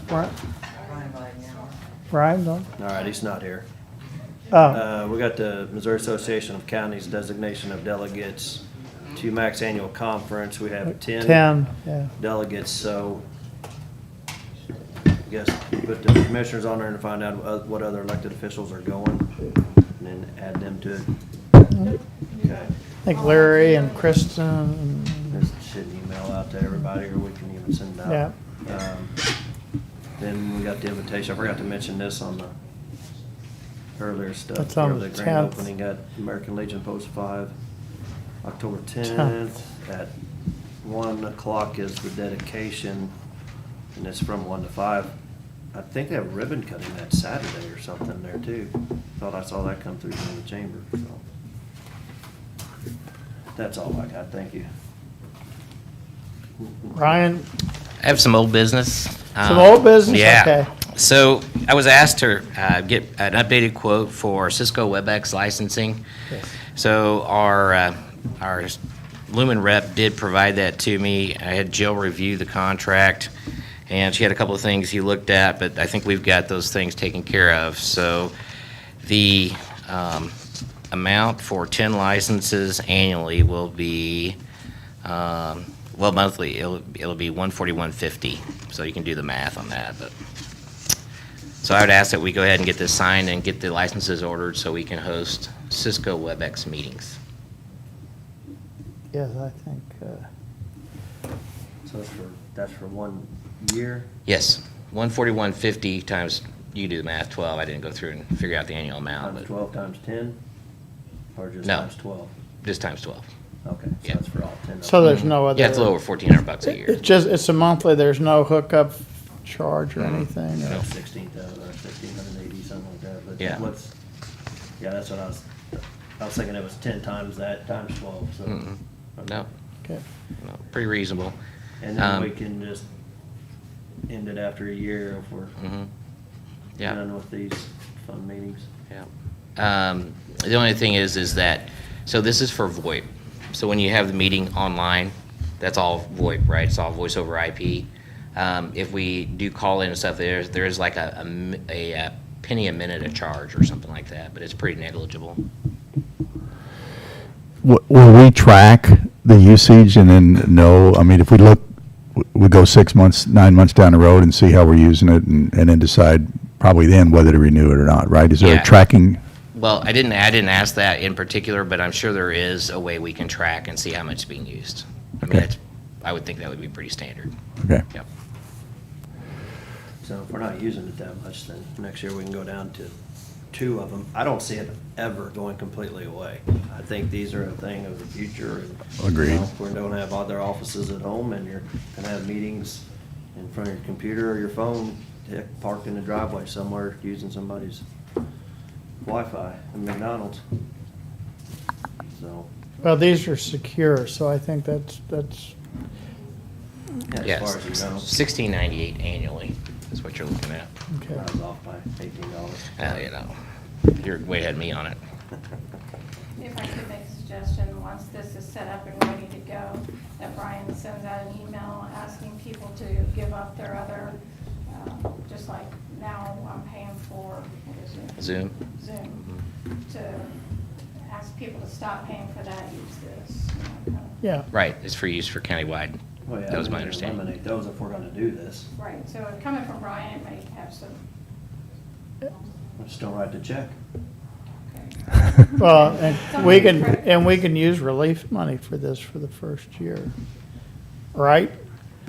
[SPEAKER 2] Brian?
[SPEAKER 13] Brian right now.
[SPEAKER 2] Brian, no?
[SPEAKER 4] All right, he's not here.
[SPEAKER 2] Oh,
[SPEAKER 4] We got the Missouri Association of Counties designation of delegates to MAC's annual conference. We have
[SPEAKER 2] 10, yeah.
[SPEAKER 4] delegates, so I guess put the commissioners on there and find out what other elected officials are going, and then add them to it. Okay.
[SPEAKER 2] I think Larry and Kristen,
[SPEAKER 4] Just should email out to everybody, or we can even send it out.
[SPEAKER 2] Yeah.
[SPEAKER 4] Then we got the invitation, I forgot to mention this on the earlier stuff.
[SPEAKER 2] That's on
[SPEAKER 4] for
[SPEAKER 2] the
[SPEAKER 4] the grand
[SPEAKER 2] 10th.
[SPEAKER 4] opening at American Legion Post 5, October
[SPEAKER 2] 10th.
[SPEAKER 4] 10th. At 1 o'clock is the dedication, and it's from 1 to 5. I think they have ribbon cutting that Saturday or something there too. Thought I saw that come through from the chamber, so. That's all I got, thank you.
[SPEAKER 1] Ryan,
[SPEAKER 17] I have some old business.
[SPEAKER 1] some old business?
[SPEAKER 17] Yeah.
[SPEAKER 1] Okay.
[SPEAKER 17] So I was asked to get an updated quote for Cisco Webex licensing.
[SPEAKER 1] Yes.
[SPEAKER 17] So our Lumen rep did provide that to me. I had Jill review the contract, and she had a couple of things he looked at, but I think we've got those things taken care of. So the amount for 10 licenses annually will be, well, monthly, it'll be $141.50. So you can do the math on that. But so I would ask that we go ahead and get this signed and get the licenses ordered so we can host Cisco Webex meetings.
[SPEAKER 1] Yes, I think,
[SPEAKER 4] So that's for 1 year?
[SPEAKER 17] Yes, $141.50 times, you do the math, 12. I didn't go through and figure out the annual amount,
[SPEAKER 4] Times
[SPEAKER 17] but
[SPEAKER 4] 12 times 10? Or just
[SPEAKER 17] No.
[SPEAKER 4] times 12?
[SPEAKER 17] just times 12.
[SPEAKER 4] Okay, so
[SPEAKER 17] Yeah.
[SPEAKER 4] that's for all 10.
[SPEAKER 1] so there's no other.
[SPEAKER 17] Yeah, it's a little over $1,400 a year.
[SPEAKER 1] It's just, it's a monthly, there's no hookup charge or anything? or-
[SPEAKER 17] No.
[SPEAKER 4] 16,000 or 1,680, something like that. But
[SPEAKER 17] Yeah.
[SPEAKER 4] yeah, that's what I was thinking it was 10 times that, times 12, so.
[SPEAKER 17] Mm-mm. No,
[SPEAKER 1] Okay.
[SPEAKER 17] no, pretty reasonable.
[SPEAKER 4] And then we can just end it after a year if we're
[SPEAKER 17] Yeah.
[SPEAKER 4] done with these fun meetings.
[SPEAKER 17] Yeah. The only thing is that, so this is for VoIP. So when you have the meeting online, that's all VoIP, right? It's all voice over IP. If we do call in and stuff, there is like a penny a minute a charge or something like that, but it's pretty negligible.
[SPEAKER 5] Will we track the usage and then know, I mean, if we look, we go 6 months, 9 months down the road and see how we're using it and then decide probably then whether to renew it or not, right? Is there
[SPEAKER 17] Yeah.
[SPEAKER 5] a tracking?
[SPEAKER 17] Well, I didn't ask that in particular, but I'm sure there is a way we can track and see how much is being used. I mean,
[SPEAKER 5] Okay.
[SPEAKER 17] I would think that would be pretty standard.
[SPEAKER 5] Okay.
[SPEAKER 17] Yep.
[SPEAKER 4] So if we're not using it that much, then next year we can go down to 2 of them. I don't see it ever going completely away. I think these are a thing of the future. And,
[SPEAKER 5] Agreed.
[SPEAKER 4] you know, we don't have other offices at home, and you're gonna have meetings in front of your computer or your phone, heck, parked in the driveway somewhere using somebody's Wi-Fi in McDonald's. So,
[SPEAKER 1] Well, these are secure, so I think that's,
[SPEAKER 4] yeah, as
[SPEAKER 17] Yes,
[SPEAKER 4] far as you know.
[SPEAKER 17] $16.98 annually is what you're looking at.
[SPEAKER 1] okay.
[SPEAKER 4] I was off by $18.
[SPEAKER 17] You know, you're way ahead of me on it.
[SPEAKER 8] If I could make a suggestion, once this is set up and ready to go, that Brian sends out an email asking people to give up their other, just like now I'm paying for, what is it?
[SPEAKER 17] Zoom.
[SPEAKER 8] Zoom, to ask people to stop paying for that, use this. you know, kind of-
[SPEAKER 1] Yeah,
[SPEAKER 17] Right, it's for use for countywide.
[SPEAKER 4] Well, yeah,
[SPEAKER 17] That was
[SPEAKER 4] we
[SPEAKER 17] my
[SPEAKER 4] can
[SPEAKER 17] understanding.
[SPEAKER 4] Eliminate those if we're gonna do this.
[SPEAKER 8] Right, so coming from Brian, it may have some,
[SPEAKER 4] Just don't write the check.
[SPEAKER 8] okay.
[SPEAKER 1] well, and we can use relief money for this for the first year, right?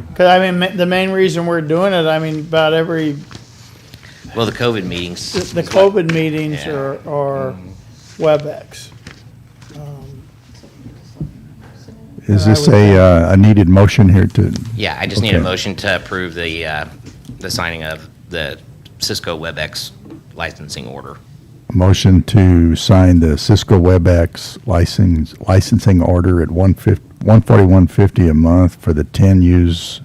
[SPEAKER 1] Because, I mean, the main reason we're doing it, I mean, about every,
[SPEAKER 17] Well, the COVID meetings.
[SPEAKER 1] the COVID meetings
[SPEAKER 17] Yeah.
[SPEAKER 1] are WebEx.
[SPEAKER 5] Is
[SPEAKER 1] And I
[SPEAKER 5] this
[SPEAKER 1] would-
[SPEAKER 5] a needed motion here to?
[SPEAKER 17] Yeah, I just need a
[SPEAKER 5] Okay.
[SPEAKER 17] motion to approve the signing of the Cisco WebEx licensing order.
[SPEAKER 5] Motion to sign the Cisco WebEx licensing order at $141.50 a month for the 10 users,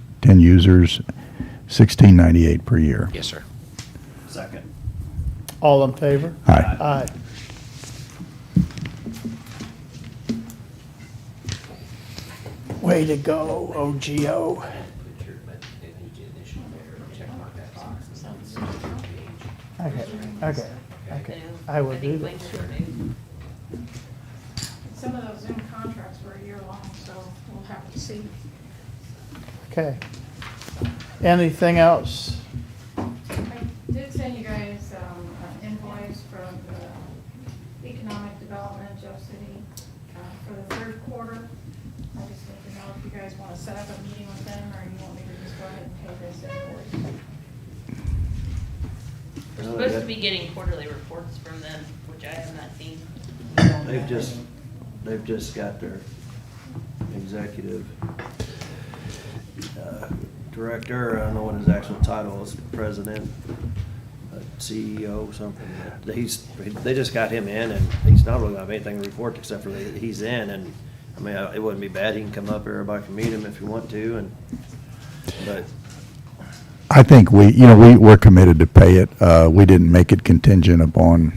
[SPEAKER 5] $16.98 per year.
[SPEAKER 17] Yes, sir.
[SPEAKER 4] Second.
[SPEAKER 1] All in favor?
[SPEAKER 5] Aye.
[SPEAKER 1] Aye. Way to go, OGO. Okay, I will do that.
[SPEAKER 8] Some of those Zoom contracts were a year long, so we'll have to see.
[SPEAKER 1] Okay. Anything else?
[SPEAKER 8] I did send you guys an invoice from the Economic Development Jeff City for the third quarter. I just need to know if you guys want to set up a meeting with them, or you want me to just go ahead and pay this invoice.
[SPEAKER 3] We're supposed to be getting quarterly reports from them, which I have not seen.
[SPEAKER 4] They've just got their executive director, I don't know what his actual title is, president, CEO, something. They just got him in, and he's not really gonna have anything to report except for that he's in, and I mean, it wouldn't be bad, he can come up, everybody can meet him if you want to, but
[SPEAKER 5] I think we're committed to pay it. We didn't make it contingent upon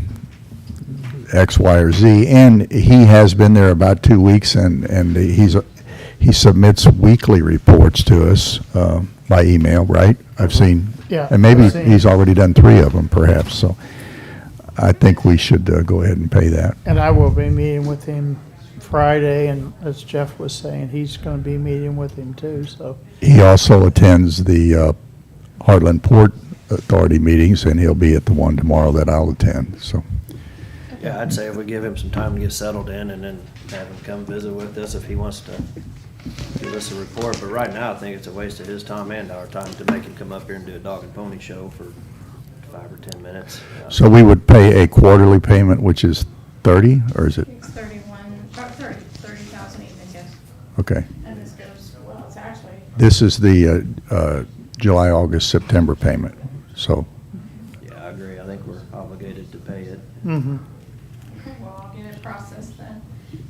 [SPEAKER 5] X, Y, or Z. And he has been there about 2 weeks, and he submits weekly reports to us by email, right? I've seen.
[SPEAKER 1] Yeah,
[SPEAKER 5] And maybe
[SPEAKER 1] I've seen.
[SPEAKER 5] he's already done 3 of them, perhaps. So I think we should go ahead and pay that.
[SPEAKER 1] And I will be meeting with him Friday, and as Jeff was saying, he's gonna be meeting with him too, so.
[SPEAKER 5] He also attends the Heartland Port Authority meetings, and he'll be at the one tomorrow that I'll attend, so.
[SPEAKER 4] yeah, I'd say if we give him some time to get settled in and then have him come visit with us if he wants to give us a report. But right now, I think it's a waste of his time and our time to make him come up here and do a dog and pony show for 5 or 10 minutes.
[SPEAKER 5] So we would pay a quarterly payment, which is 30, or is it?
[SPEAKER 8] It's 30,000 even, yes.
[SPEAKER 5] Okay.
[SPEAKER 8] And this goes, well, it's actually,
[SPEAKER 5] This is the July, August, September payment, so.
[SPEAKER 4] Yeah, I agree. I think we're obligated to pay it.
[SPEAKER 1] Mm-hmm.
[SPEAKER 8] okay, well, I'll get it processed then,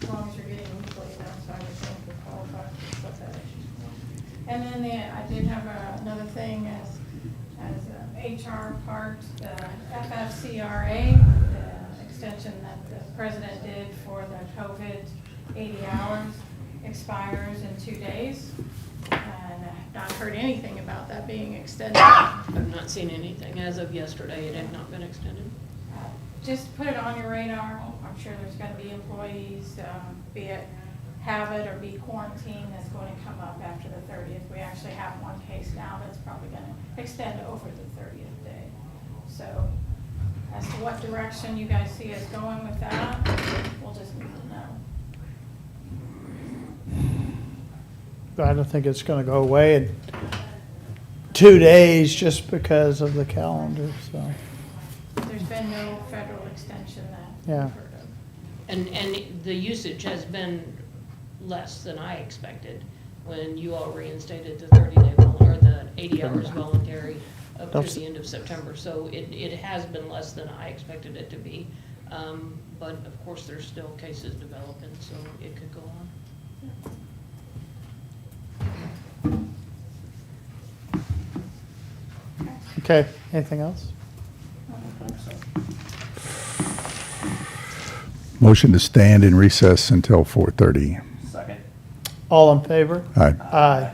[SPEAKER 8] as long as you're getting weekly, that's I would think we qualify for what that is. And then I did have another thing as HR part, the FFCRA, the extension that the president did for the COVID 80 hours expires in 2 days. And I've not heard anything about that being extended.
[SPEAKER 2] I've not seen anything. As of yesterday, it had not been extended.
[SPEAKER 8] Just put it on your radar. I'm sure there's going to be employees, be it have it or be quarantined, that's going to come up after the 30th. We actually have one case now that's probably going to extend over the 30th day. So as to what direction you guys see us going with that, we'll just need to know.
[SPEAKER 1] I don't think it's gonna go away in 2 days just because of the calendar, so,
[SPEAKER 8] There's been no federal extension that
[SPEAKER 1] Yeah.
[SPEAKER 8] I've heard of.
[SPEAKER 2] And the usage has been less than I expected when you all reinstated the 30-day, or the 80 hours voluntary up to the end of September. So it has been less than I expected it to be. But of course, there's still cases developing, so it could go on.
[SPEAKER 1] okay, anything else?
[SPEAKER 5] Motion to stand in recess until 4:30.
[SPEAKER 4] Second.
[SPEAKER 1] All in favor?
[SPEAKER 5] Aye.
[SPEAKER 1] Aye.